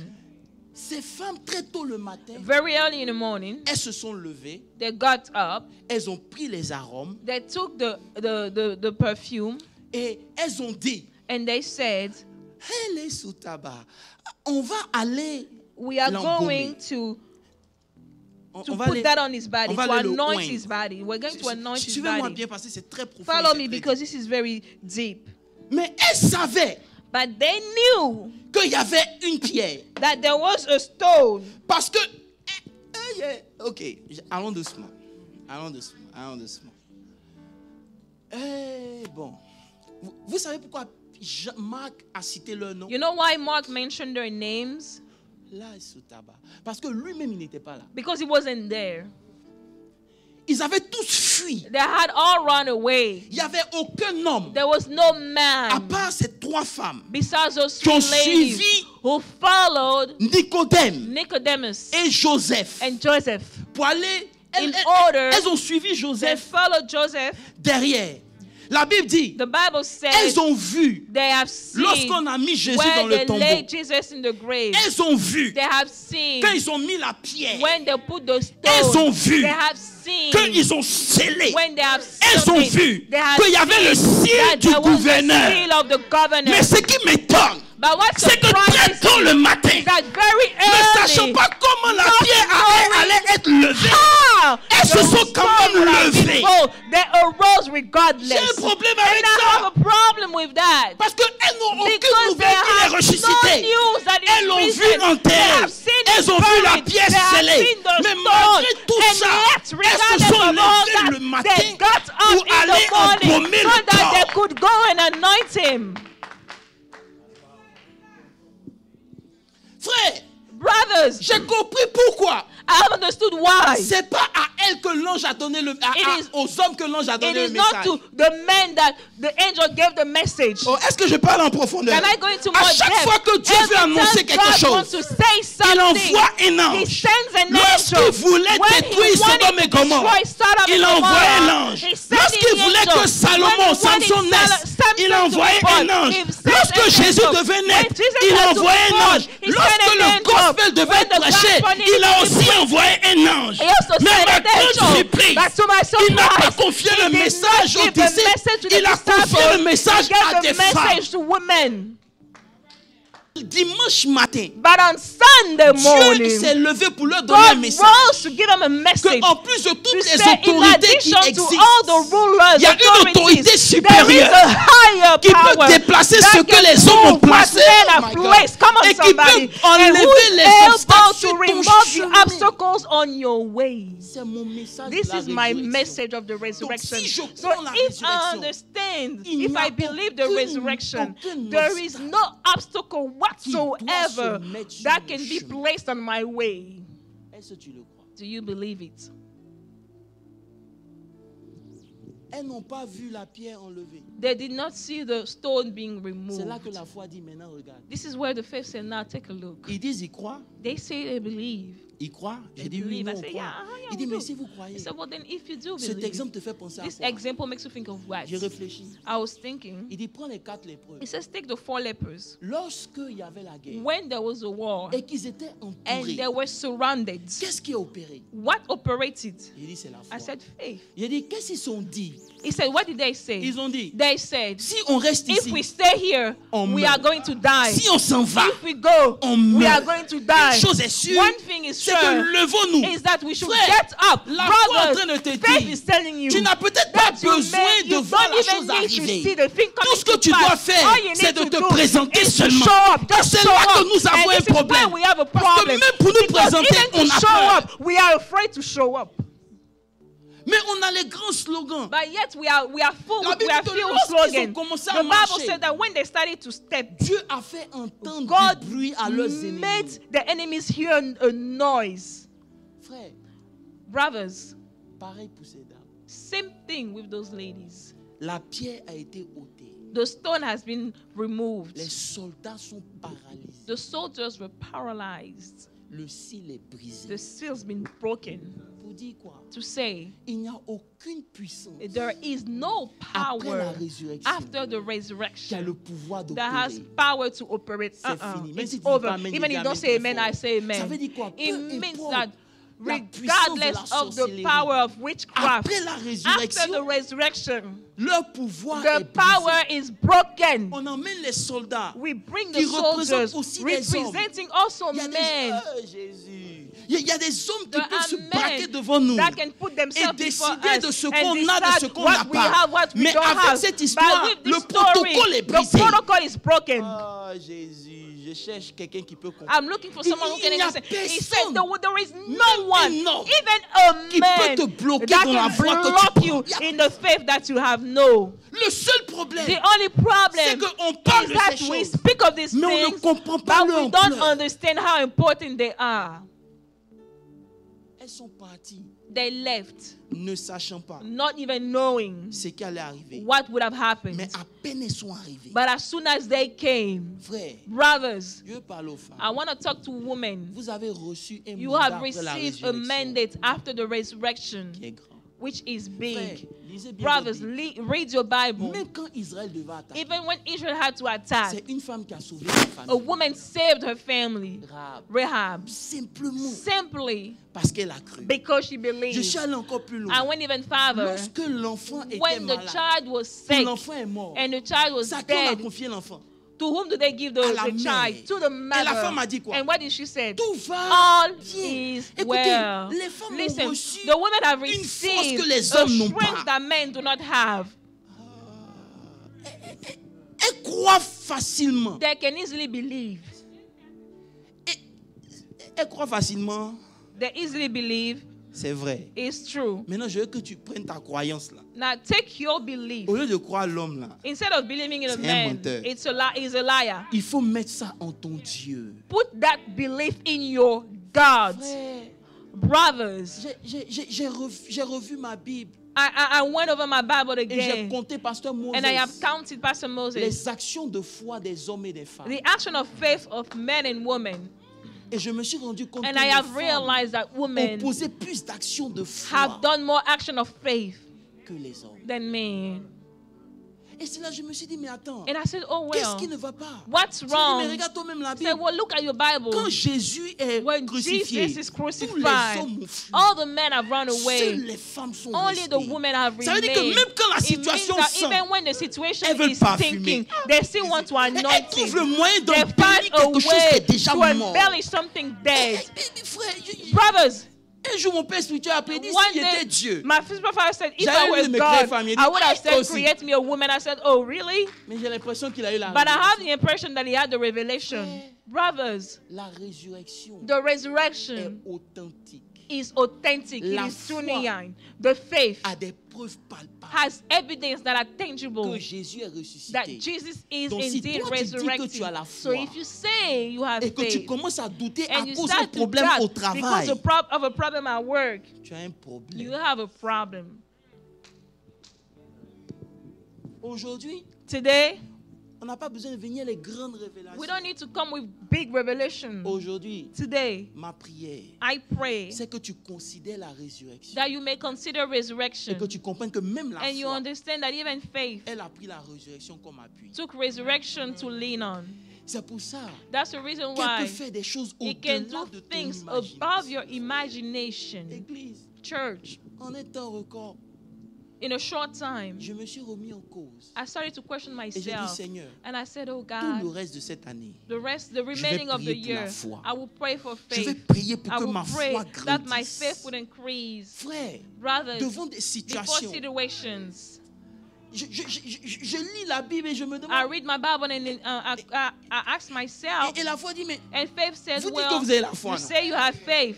Ces femmes, très tôt le matin, Very early in the morning, elles se sont levées, they got up, elles ont pris les arômes they took the perfume, et elles ont dit, and they said, hey les soutaba, on va aller we are l'embaumer. going to On va put aller- that on his body, on to va aller le anoint oindre. his body. We're going to anoint his Suivez-moi body. bien parce que c'est très profond. Follow et me c'est très because deep. this is very deep. Mais elles savaient But they knew qu'il y avait une pierre. that there was a stone. Parce que... Ok, allons doucement. Allons doucement. Bon. Vous savez pourquoi Marc a cité leur nom? You know why Mark mentioned their names? Là, sous tabac. Parce que lui-même, il n'était pas là. Because he wasn't there. Ils avaient tous fui. They had all run away. Il n'y avait aucun homme, There was no à man part ces trois femmes, besides those qui ont three ladies suivi who followed Nicodème Nicodemus et Joseph. and Joseph. Pour aller... In order, elles ont suivi they Joseph followed Joseph. derrière. La Bible dit, The Bible says elles ont vu, they have seen lorsqu'on a mis Jésus where dans le they tombeau, laid Jesus in the grave. elles ont vu, They have seen quand ils ont mis la pierre, when they put the elles stone. ont vu, They have seen quand ils ont scellé, when they have elles ont sealed it. vu They have qu'il y avait le seen signe that du there was the gouverneur. seal of the governor. Mais ce qui m'étonne, But what c'est que très surprises tôt me le matin, is that very ne sachant early, pas comment la not pierre godless. J'ai un problème And avec I ça. have a problem with that. Parce qu'elles n'ont aucune Because nouvelle they qu'il est have no ressuscité. news that he's Elles l'ont vu risen. They enterré. have seen Elles ont him vu la buried. pièce They have scellée. seen the Mais stone. malgré tout And ça, yet, elles se regardless sont of all levées le that, matin they got up pour in the aller morning embaumer so le that they corps. could go and anoint him. Frère, Brothers, j'ai compris pourquoi. I have understood why. C'est pas à elle que l'ange a donné aux hommes que l'ange a It donné is le not message. to the men that the angel gave the message. Oh, est-ce que je parle en profondeur? Can I go into À more chaque depth? fois que Dieu veut Every annoncer time quelque God wants chose, to say il something, envoie un He ange. sends an Lorsqu'il angel. voulait When he détruire wanted Sodome et to Gomorrhe, destroy Sodom il and envoyait un Gomorrah, ange. he sent Lorsqu'il the voulait angel. que Salomon, When he Samson wanted naisse, Samson il to envoyait be born, un ange. he sent Lorsque an Jésus angel. devait When naître, Jesus il had to envoyait be un born, ange. he Lorsque sent an le angel. gospel devait When être the prêché, gospel needed il a to be aussi preached, envoyé un ange. He also Mais sent ma an grande angel. surprise, But to my il n'a pas surprise, confié he le did message not aux give the disciples, message to the il a confié le disciples. message He gave à the des femmes. message to women. Dimanche matin, But on Sunday Dieu morning, s'est levé pour leur donner un God message. rose to give them a message. Que en plus de To toutes les say, in autorités qui addition to existent, all the rulers, il y a une authorities, autorité there is supérieure a higher qui peut power déplacer that ce que can les hommes ont move what placé, men oh have my God, placed. Come on, et qui somebody. peut And enlever who's les obstacles able sur to ton remove the chemin. obstacles on your way. C'est mon message This de la is my résurrection. message of the resurrection. si je So crois en la if I résurrection, understand, il if n'y a I believe the aucune resurrection, obstacle there is no obstacle whatsoever se mettre sur that le can be chemin. placed on my way. Est-ce que tu le crois? Do you believe it? Elles n'ont pas vu la pierre enlevée. They did not see the stone being C'est là que removed. la foi dit maintenant regarde. This is where the faith said, now take a look. Ils disent ils croient. They say they believe. Ils croient. J'ai They dit oui, believe. nous I on say, croit. yeah, Il dit we mais do. si vous croyez, I said, well, then if you do cet believe, exemple te fait penser à this quoi? example makes you think of what? J'ai réfléchi. I was thinking, Il dit prends les 4 lépreux. it says, take the 4 lepers. Lorsqu'il y avait la guerre When there was a war et qu'ils étaient and entourés, they were surrounded, qu'est-ce qui a opéré? what operated? Il dit c'est la foi. I said, faith. Il dit qu'est-ce qu'ils ont dit? He said, what did they say? Ils ont dit They said, si on reste if we ici, stay here, on we meurt. are going to die. si on s'en va, If we go, on we meurt. are going to die. Une chose est sûre, One thing is c'est sure, que levons-nous. is that we should Frère, get up. la foi est en Brothers, train de te faith dire, is telling you tu n'as peut-être pas that you besoin de you voir don't la even chose need to see arriver. the thing Tout ce coming que to tu dois pass. faire, All you c'est need de to te do présenter is to seulement. show up. Car Just c'est show là que up. nous avons And un this is problème. where we have a Parce que problem. même pour nous Because présenter, even on to a show peur. up, we are afraid to show up. Mais on a les grands slogans. But yet we are full. La We Bible are dit que filled with lorsqu'ils ont slogans. commencé à The Bible marcher, said that when they started to step, Dieu a fait entendre God du bruit à leurs made ennemis. the enemies hear a noise. Frère, Brothers, pareil pour ces dames. same thing with those ladies. La pierre a été ôtée. The stone has been removed. Les soldats sont paralysés. The soldiers were paralyzed. Le cil est brisé. The seal's been broken. Pour dire quoi? To say Il n'y a aucune puissance there is no après la power résurrection after the qui a resurrection le pouvoir that has d'opérer. power to operate. C'est fini. Même It's si tu dis pas over. amen, Even dis if you don't amen say très amen, fort. I say Ça amen. veut dire quoi? It Peu means importe that la puissance de regardless la of the sorcellerie. power of witchcraft, Après la after the résurrection, resurrection, leur pouvoir the est power brisé. is broken. On emmène les soldats. We bring the qui représentent soldiers aussi des hommes. representing also Il y a des, men Jésus. Il y a des hommes qui There peuvent are se men braquer devant nous that can put et themselves before décider us de ce and qu'on a, de decide ce qu'on what n'a we pas. have, what we Mais don't avec have. cette But histoire, with this le story, protocole est the brisé. protocol is broken. Oh Jésus, je cherche quelqu'un qui peut comprendre. I'm looking for someone who Il can n'y a understand. He said personne, there is même no one, un homme, even a qui man, peut te bloquer that dans la can voie que tu block prends. you Il y a- in the faith that you have. No. Le seul problème, The only c'est problem qu'on parle is de that ces we choses, speak of these mais on ne things, comprend pas but leur we don't ampleur. understand how important they are. Elles sont parties, They left, ne sachant pas not even knowing ce qui allait arriver. what would have happened. Mais à peine elles sont arrivées. But as soon as they came, Frère, brothers, Dieu parle aux femmes. I want to talk to women. Vous avez reçu un You mandat have après la received a résurrection mandate after the resurrection, qui est grand. which is Frère, big. lisez bien Brothers, votre Bible. read your Bible. Même quand Israël devait attaquer, Even when Israel had to attack, c'est une femme qui a sauvé sa a famille. woman saved her family, Rahab. Rahab, Simplement simply parce qu'elle a cru. because she Je believed. suis allé encore plus loin. I went even farther. Lorsque l'enfant était When the malade, child was que sick l'enfant est mort, and the child was c'est à qui on a dead, confié l'enfant? to whom do they give the, À la the mère. child? To the Et la femme a mother. dit quoi? And what did she say? Tout va All bien. is Écoutez, well. les femmes ont Listen, reçu the women have une force received que les a hommes n'ont strength pas. that men do not have. croient facilement. They can easily believe. Elles croient facilement. They easily believe. C'est vrai. It's true. Maintenant, je veux que tu prennes ta croyance là. Now take your belief. Au lieu de croire l'homme là, Instead of believing in a C'est un man, menteur. he's a liar. il faut mettre ça en ton Dieu. Put that belief in your God. Frère, Brothers, j'ai revu ma Bible I went over my Bible et j'ai again compté Pasteur Moses. and I have counted, Pastor Moses, Les actions de foi des hommes et des femmes. the action of faith of men and women. Et je me suis rendu compte And que I les have femmes realized that ont women posé plus d'actions de foi have done more action of faith que les hommes. than men. Et c'est là que je me suis dit, mais attends, And I said, oh qu'est-ce well, qui ne va pas? what's Je me dis, wrong? mais regarde toi-même la I said, Bible. well, look at your Bible. Quand Jésus est When crucifié, Jesus is tous les crucified, hommes ont fui. all the men have run Seules away. les femmes sont Only restées. the women have Ça veut dire que remained. même quand la It means situation that sent, even when the situation elles veulent is parfumer. stinking, they still want to elles anoint trouvent it. le moyen They d'embellir find a quelque chose qui way est déjà to mort. embellish something dead. Frère, Brothers, un jour mon père spirituel a prédit one s'il était day, Dieu. my physical father said, if J'avais I voulu was me créer God, femme. Il dit, I would have toi said, aussi. create me a woman. I said, oh, really? Mais j'ai l'impression qu'il a eu la But I have révélation. the impression that he had the revelation. Brothers, La résurrection the est resurrection authentique. is authentic. La It is foi genuine. The faith A des preuves palpables has evidence that are tangible que Jésus est that ressuscité. Jesus is Donc, si indeed toi, tu dis que resurrected. tu as la So foi if you say you have et que tu faith commences à douter à and you cause d'un start to problème au doubt because travail, of a problem at work, tu as un you problème. have a problem. Aujourd'hui, Today, on n'a pas besoin de venir les grandes we révélations. don't need to come with big revelation. Aujourd'hui, Today, ma prière, I pray c'est que tu considères la résurrection that you may consider et resurrection que tu comprennes que même la and you foi, understand that even faith elle a pris la résurrection comme appui. took resurrection to lean on. C'est pour ça That's the reason qu'elle why peut faire des choses it can au-delà do de ton things above your imagination. imagination. Église, Church, en un temps record, in a short time, je me suis remis en cause. I started to question Et j'ai dit, myself. Seigneur, And I said, oh tout le God, reste de cette année, the remaining of the prier pour la year, foi. I will pray for je vais faith. prier pour I que will ma pray foi that my faith grandisse. would increase. Frère, Brothers, devant des before situations, situations, je lis la Bible et je me I demande. read my Bible and then, I ask myself, Et la foi dit, mais and faith says, vous dites well, que vous avez la foi. you non? say you have faith.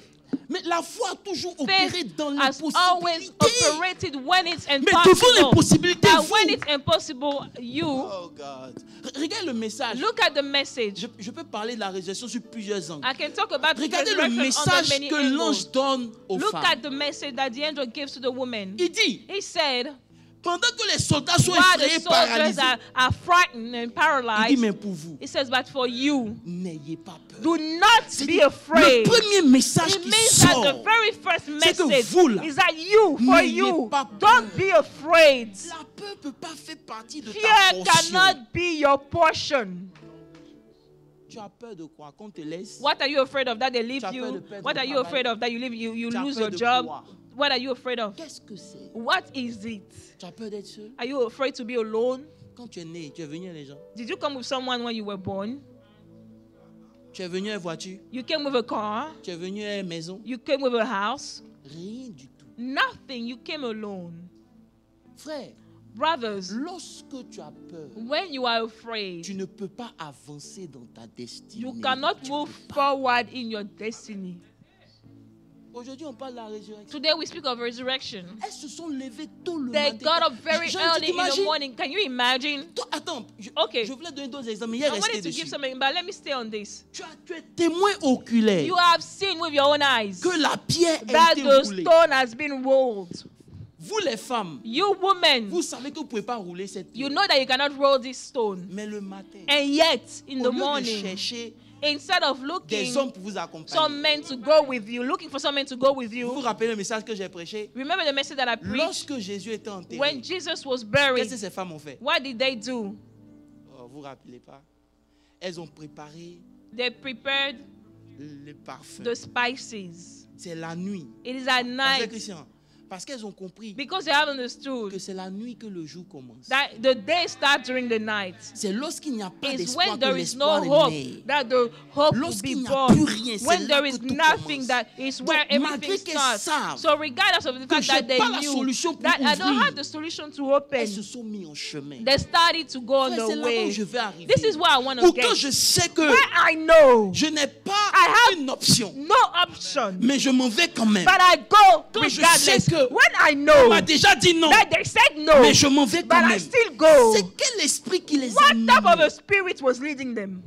Mais la foi a toujours opéré Faith dans has always l'impossibilité. operated when it's Mais devant impossible. l'impossibilité, But when vous. it's impossible, you Oh God. Regarde le message. look at the message. Je peux parler de la résurrection sur plusieurs angles. I can talk about Regardez le resurrection on message the many que angles. l'ange donne aux Look femmes. at the message that the angel gives to the woman. Il dit, He said, pendant que les soldats sont while the effrayés, soldiers paralysés, are frightened and il dit, paralyzed, mais pour vous, he says, but for you, n'ayez pas peur. do not be C'est-à-dire, afraid. le premier message It qui means that sort, the very first c'est que message vous, là, is that you, for n'ayez you, pas peur. don't be afraid. la peur ne peut pas faire partie de ta Fear portion. cannot be your portion. Tu as peur de quoi? Qu'on te laisse? What are you afraid of that they leave Tu as peur de you? perdre What ton are you travail? afraid of that you leave you Tu as lose peur your de job? quoi? What are you afraid of? Qu'est-ce que c'est? What is it? Tu as peur d'être seul? Are you afraid to be alone? Quand tu es né, tu es venu à les gens. Did you come with someone when you were born? Tu es venu à une voiture. You came with a car. Tu es venu à une maison. You came with a house. Rien du tout. Nothing. You came alone. Frère, Brothers, lorsque tu as peur, when you are afraid, tu ne peux pas avancer dans ta destinée. you cannot Tu move peux pas. forward in your destiny. Aujourd'hui, on parle de la résurrection. Today we speak of resurrection. Elles se sont levées tôt le They matin. got up very Jean, early tu in the t'imagines? morning. Can you imagine? Toi, attends, Okay. je voulais donner d'autres exemples, mais il est I resté wanted to dessus. give something, but let me stay on this. Tu es témoin oculaire You have seen with your own eyes que la pierre a that été the roulée. stone has been rolled. Vous les femmes, You women, vous savez que vous ne pouvez pas rouler cette pierre. you know that you cannot roll this stone. Mais le matin, And yet, in au the lieu de morning, chercher instead of looking des hommes pour vous accompagner, some men to go with you, looking for some men to go with vous vous you, rappelez le message que j'ai prêché? remember the message that I preached? Lorsque Jésus était enterré, When Jesus was qu'est-ce buried, que ces femmes ont fait? what did they do? Oh, vous ne vous rappelez pas? Elles ont préparé They prepared le parfum. the spices. C'est la nuit. It is at Frère night. Christian, Parce qu'elles ont compris Because they have understood que c'est la nuit que le jour commence. that the day starts during the night. C'est lorsqu'il n'y a pas It's d'espoir when que there is no l'espoir est hope né. that the hope will be Lorsqu'il n'y a born. plus rien, c'est When là there is que tout nothing, commence. that is Donc, where malgré everything qu'elles starts. savent So regardless of the que fact j'ai that they pas la knew solution pour that I don't ouvrir, have the solution to open, elles se sont mis en chemin. they started to go on Frère, c'est the là-bas où way. je vais arriver. This is where I want to Ou get. quand je sais que Where I know je n'ai pas I have une option, no option, mais je m'en vais quand même. but I go Quand je regardless. sais que When I on know m'a déjà dit non, that they said no, mais je m'en vais but quand I même. still go. C'est quel esprit qui les a What type of a menés? spirit was leading them?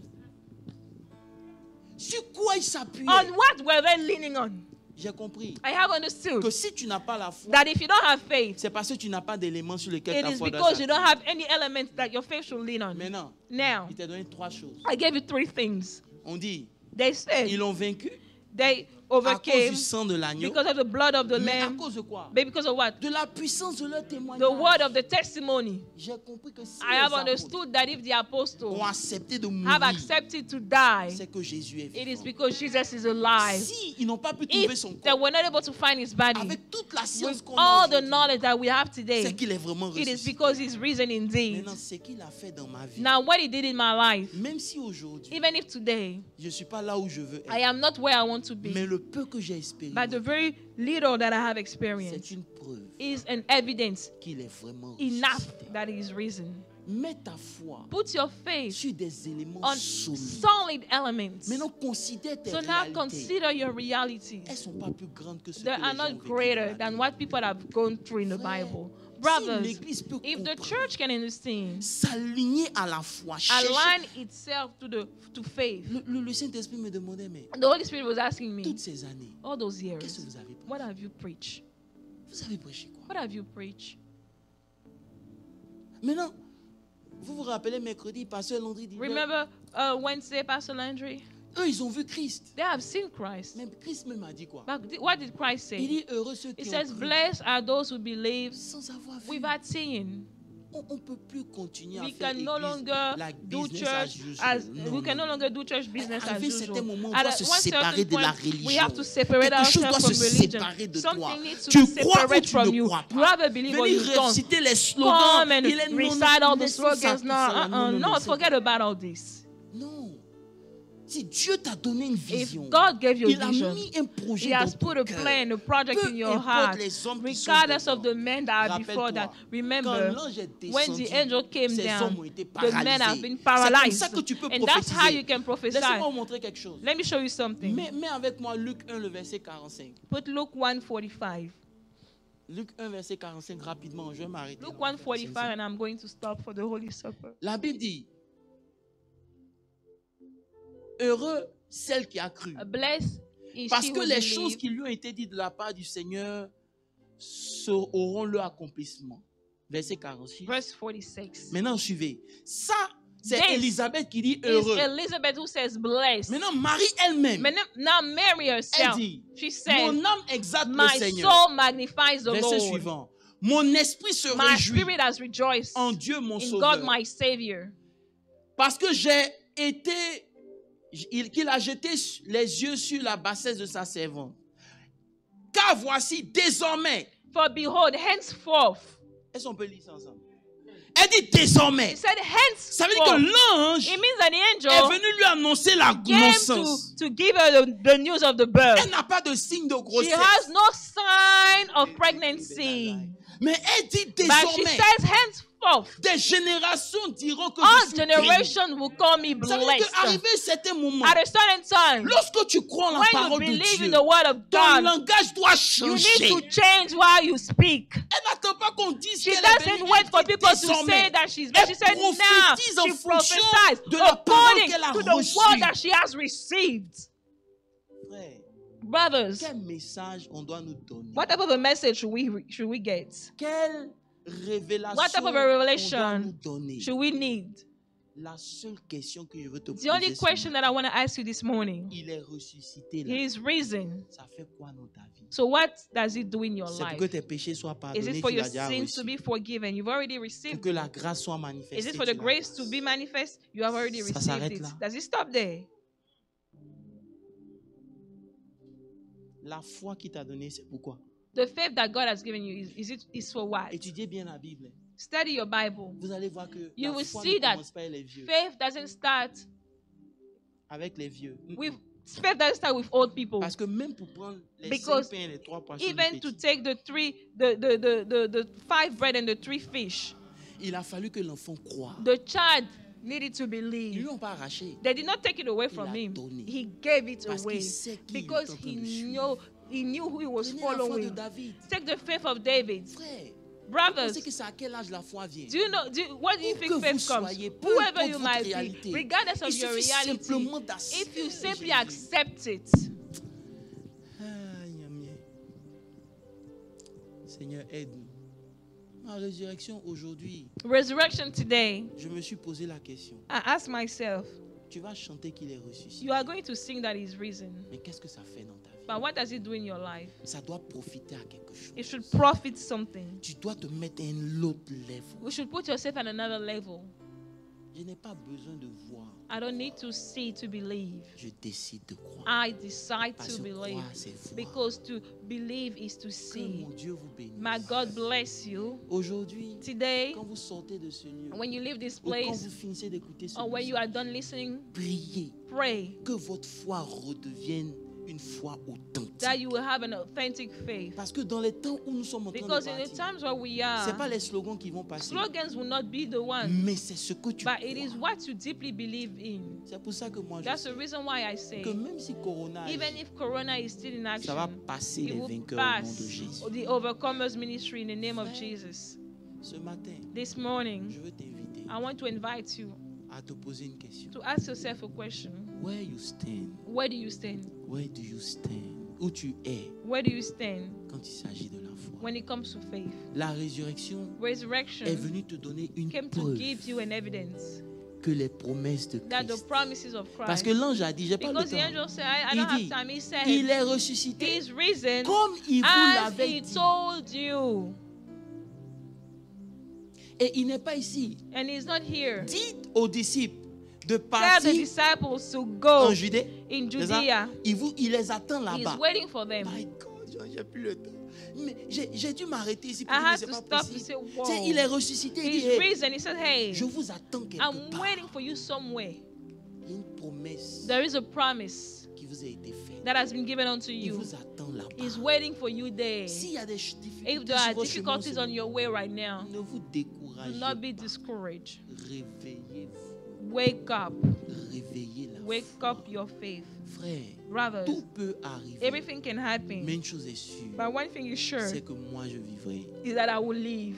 Sur quoi ils s'appuyaient? On what were they leaning on? J'ai compris I have understood que si tu n'as pas la foi, that if you don't have faith, c'est parce que tu n'as pas d'éléments sur lesquels it ta is foi doit because you don't s'appuyer. have any elements that your faith should lean on. Maintenant, Now, il t'a donné 3 choses. I gave you 3 things. On dit, They said ils l'ont vaincu they à cause overcame du sang de l'agneau, because of the blood of the mais à lamb, cause de quoi? but because of what? De la puissance de leur témoignage. The word of the testimony. J'ai compris que si I les have apôtres understood that if the apostles ont accepté de have mourir, accepted to die, c'est que Jésus est it is vivant. because Jesus is alive. Si ils n'ont pas pu trouver If son they corps, were not able to find his body avec toute la science with qu'on all a the aujourd'hui, knowledge that we have c'est today, qu'il est vraiment it is ressuscité. because he's risen indeed. Maintenant, ce qu'il a fait dans ma vie, Now, what he did in my life, même si aujourd'hui, even if today je ne suis pas là où je veux I être, am not where I want to mais be, le peu que j'ai espéré, but the very little that I have c'est experienced une preuve is an evidence qu'il est vraiment enough ressuscité. that he is risen. Mets ta foi Put your faith sur des éléments on solides. solid elements. Maintenant, considère tes So now réalités. consider your realities. Elles ne sont pas plus grandes que ce They que les are gens not ont vécu dans greater la than vie. what people have gone through in the Frère, Bible. si Brothers, l'Église peut if the comprendre, church can understand, s'aligner à la foi, chercher- align itself to faith. le Saint-Esprit me demandait, mais The Holy Spirit was asking me, toutes ces années, all those qu'est-ce years, que vous avez prêché? what have you preached? Vous avez prêché quoi? What have you preached? Maintenant, vous vous rappelez mercredi, Pasteur Landry dit, Remember Wednesday, Pastor Landry? eux, ils ont vu Christ. They have seen Christ. Même Christ même a dit quoi? But what did Christ Il say? dit, heureux ceux He qui ont says, cru blessed are those who believe sans avoir vu. without seeing. On ne peut plus continuer à We faire can no église longer like do business church usual. as Non, we can non. no longer do church business as Arrivé un certain usual. moment, on At doit se one séparer certain de la point, religion. we have to separate Quelque chose doit ourselves se from religion. séparer de toi. Something needs to Tu be crois ou separate tu from ne you. crois You pas? either believe or you Venir don't. réciter les slogans. Come and Il est recite all the laissons ça, slogans. tout ça, No, c'est forget pas- about all this. Non. Si Dieu t'a donné une If vision, God gave you il a a vision, mis un projet He has dans put ton a cœur. plan, a project Peu in your importe heart, les hommes qui sont regardless devant. of the men that are before Rappelle-toi, that. quand Remember, l'ange est when the descendu, angel came ces down, hommes ont été the men have paralysés. been C'est paralyzed. comme ça que tu peux And that's how prophétiser. you can prophesy. Laissez-moi vous montrer quelque chose. Let me show you something. Mets avec moi Luc 1, le verset 45. Put Luke 1:45. Luc 1, verset 45, rapidement, je vais m'arrêter. Luke là. 1:45, and I'm going to stop for the Holy Supper. La Bible dit, heureux celle qui a cru. Blessed is Parce she que who les choses believes, qui lui ont été dites de la part du Seigneur auront leur accomplissement. Verset 46. verse 46. Maintenant, suivez. Ça, c'est This Élisabeth qui dit It's heureux. Elizabeth who says blessed. Maintenant, Marie elle-même, Now Mary herself, elle dit, she says, mon âme exalte le my Seigneur. soul magnifies the Verset Lord. suivant. Mon esprit se My réjouit spirit has rejoiced en Dieu mon in sauveur. God my Savior. Parce que qu'il a jeté les yeux sur la bassesse de sa servante. Car voici désormais. For behold, henceforth. Est-ce qu'on peut lire ça ensemble? Elle dit désormais. He said Ça veut dire que henceforth. l'ange It means that the est angel venu lui annoncer la came naissance. to give her the news of the birth. Elle n'a pas de signe de She grossesse. has no sign of pregnancy. Mais elle dit But she désormais. says henceforth. Des générations diront que All je suis béni. generations will call me Ça veut dire blessed. qu'arrivé un certain moment, At a certain time, lorsque tu crois en la when you parole de believe Dieu, in the word of ton God, langage doit you need changer. to change while you speak. Elle n'attend pas qu'on dise She qu'elle est doesn't bénie. wait for Elle dit people to désormais. say that she's Elle blessed. She said prophétise now en she fonction prophesies de la parole according qu'elle a to the reçue. word that she has received. Frère, Brothers, quel message on doit nous donner? what type of a message should we get? Quelle révélation What type of a on doit revelation nous donner? should we need? La seule question que je veux te The only poser, question that I want to ask you this morning, il est ressuscité là. He is risen. Ça fait quoi dans ta vie? So what does it do in your C'est pour life? que tes péchés soient Is pardonnés, it for tu your l'as déjà sins to reçu. be forgiven? You've already Pour received que it. la grâce soit manifestée. Is it for tu the l'as grace to reçu. be manifest? You have already Ça received s'arrête it. là. Does it stop there? La foi qui t'a donné, c'est pourquoi? The faith that God has given you is for what? Étudiez bien la Bible. Study your Bible. Vous allez voir que You la will foi see ne that commence pas avec les vieux. faith doesn't start Avec les vieux. with faith doesn't start with old people. Parce que même pour prendre les Because 5 pains et les 3 poissons Even du to petit, take the 5 bread and the 3 fish, il a fallu que l'enfant croie. the child needed to Ils ne believe. l'ont pas arraché. They did not take it away from a him. donné. He gave it Parce away qu'il sait qui because il est en train de he knew who he was Prenez la foi de following. David. Take the faith of David. Frère, vous Brothers, pensez que c'est à quel âge la foi vient? where do you Où think que faith vous comes? soyez, peu Whoever importe you votre might réalité, be, regardless of il your suffit reality, simplement d'accepter if you simply Jésus. accept it, Aïe, aïe. Seigneur, aide-nous. Ma résurrection aujourd'hui, resurrection today, je me suis posé la question. I ask myself, Tu vas chanter qu'il est ressuscité. you are going to sing that he's risen, Mais qu'est-ce que ça fait dans ta vie? but what does it do in your life? Ça doit profiter à quelque chose. It should profit something. Tu dois te mettre à un autre level. You should put yourself at another level. Je n'ai pas besoin de voir. I don't need to see to believe. Je décide de croire. I decide Parce to que believe. croire, c'est voir. Because to believe is to Que see. mon Dieu vous bénisse. My God bless you. Aujourd'hui, Today, quand vous sortez de ce lieu, when you leave this ou quand place, vous finissez d'écouter ce or when you message, are done listening, priez pray que votre foi redevienne une foi authentique. that you will have an authentic faith. Parce que dans les temps où nous sommes en train Because de in the partir, times where we c'est pas are, les slogans qui vont passer, slogans will not be the one, mais c'est ce que tu but it is crois. what you deeply believe in. C'est pour ça que moi je That's the sais reason why I say, que même si Corona even agit, if Corona is still in ça va action, passer it les will vainqueurs au nom de pass Jésus. the overcomers ministry in the name of Jesus. Ce matin, This morning, je veux t'inviter I want to invite you à te poser une question. to ask yourself a question. Where you stand? Where do you stand? Where do you stand? Où tu es Where do you stand quand il s'agit de la foi? when it comes to faith? La résurrection est Resurrection venue te donner une came to preuve give you an evidence que les promesses de that the Christ. promises of Parce Christ. que l'ange a dit, j'ai pas le Because the temps. angel said, I Il don't have dit, time. He said, il est ressuscité He's risen comme il vous as l'avait he dit. told you. Et il n'est pas ici. And he's not here. Dites aux disciples de Tell the partir disciples to go en Judée. in C'est ça? Judea. Il les attend He's là-bas. waiting for them. My God, j'ai plus le temps. Mais j'ai dû m'arrêter ici pour I dire, mais had c'est to pas stop and possible. say, Tu whoa. sais, il est ressuscité. Il dit, He's hey, risen. He said, hey, je vous attends quelque I'm part. waiting for you somewhere. Il y a une promesse There is a promise qui vous a été faite. that has been given unto Il you. vous attend là-bas. He's waiting for you there. S'il y a des If difficultés there are sur votre chemin, difficulties on your way right now, ne vous do découragez not be pas. discouraged. Réveillez-vous. Wake up. Réveillez la Wake foi. up your faith. Frère, Brothers, tout peut arriver. everything can Mais happen. une chose est sûre, But one thing is sure c'est que moi je vivrai. is that I will live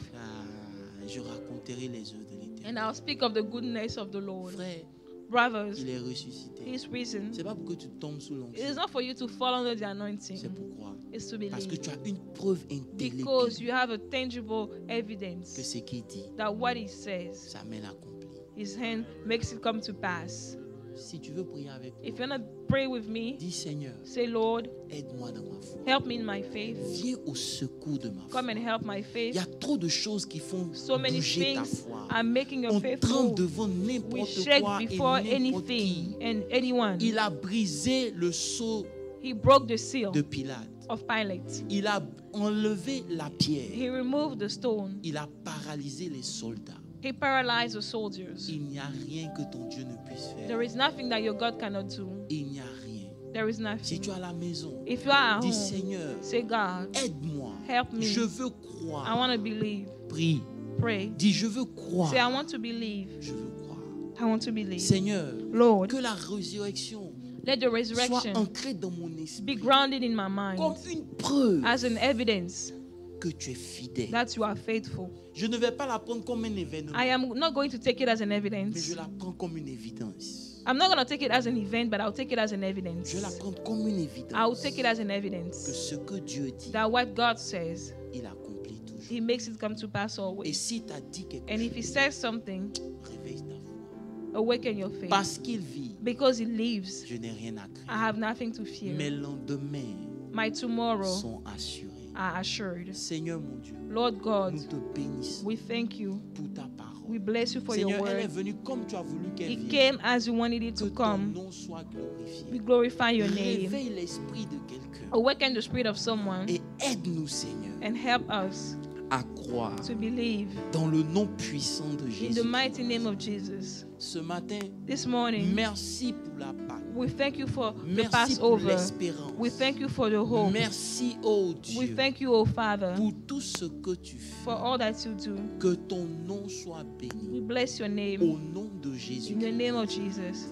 Je raconterai les œuvres de and l'Éternel. I'll speak of the goodness of the Lord. Frère, Brothers, il est ressuscité. He's risen. C'est pas pour que tu tombes sous It is l'onction. not for you to fall under the C'est anointing. pour croire. It's to Parce que believe. tu as une preuve Because intelligible you have a tangible que evidence ce qu'il dit, that what He says, sa main l'accomplit. His hand makes it come to pass. Si tu veux prier avec moi, If you want to pray with me, dis Seigneur, say, Lord, aide-moi dans ma foi. help me in my faith. Viens au secours de ma foi. Come and help my Il faith. y a trop de choses qui font So many bouger ta things foi. are making your On faith tremble move. devant We n'importe shake quoi et before n'importe qui. anything and anyone. Il a brisé le sceau He broke the seal de Pilate. of Pilate. Il a enlevé la pierre. He removed the stone. Il a paralysé les soldats. He paralyzed the soldiers. Il n'y a rien que ton Dieu ne puisse faire. There is nothing that your God cannot do. Il n'y a rien. There is Si nothing. tu es à la maison, If you are at dis home, Seigneur, say, God, aide-moi. help me. Je veux I croire. want to believe. Prie. Pray. Dis je veux croire. Say, I want to believe. Je veux croire. I want to believe. Seigneur, Lord, que la résurrection let the soit resurrection ancrée dans mon esprit be grounded in my comme mind une preuve as an evidence que tu es fidèle. that you are faithful. Je ne vais pas la prendre comme un événement, I am not going to take it as an mais evidence. je la prends comme une évidence. I'm not going to take it as an event, but I'll take it as an Je evidence. vais la prendre comme une I will évidence take it as an que evidence ce que Dieu dit, that what God says, il accomplit toujours. He makes it come to pass Et always. si tu as dit quelque And if He chose, says something, réveille ta foi. awaken your faith. Parce qu'il vit, Because He lives, je n'ai rien à I craindre. have nothing to Mes fear. lendemains My tomorrow sont assurés. are assured. Seigneur mon Dieu, Lord God, nous te bénissons we thank you. pour ta parole. We bless you for your Seigneur, elle est word. venue comme tu as voulu qu'elle It vienne. came as you wanted it Que to ton come. nom soit glorifié. We glorify your name. Réveille l'esprit de quelqu'un Awaken the spirit of someone et aide-nous, Seigneur, and help us à croire to believe dans le nom puissant de in Jésus. the mighty name of Jesus. Ce matin, This morning, merci pour la Pâque. we thank you for the Merci pour Passover. l'espérance. We thank you for the hope. Merci, oh We Dieu, thank you, O Father, pour tout ce que tu for fais. all that you do. Que ton nom soit We béni. bless your name. Au nom de Jésus. In the name of Jesus.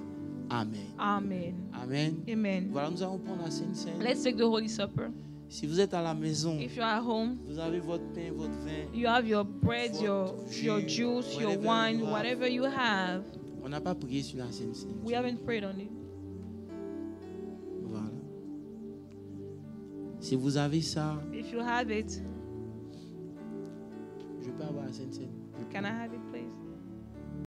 Amen. Amen. Amen. Amen. Voilà, nous allons prendre la Sainte Seine. Let's take the Holy Supper. Si vous êtes à la maison, If you are at home, vous avez votre pain, votre vin. you have your bread, your juice, your wine, whatever you have. On n'a pas prié sur la Sainte Seine. We haven't prayed on it. Voilà. Si vous avez ça, If you have it, je peux avoir la Sainte Seine. can I have it, please?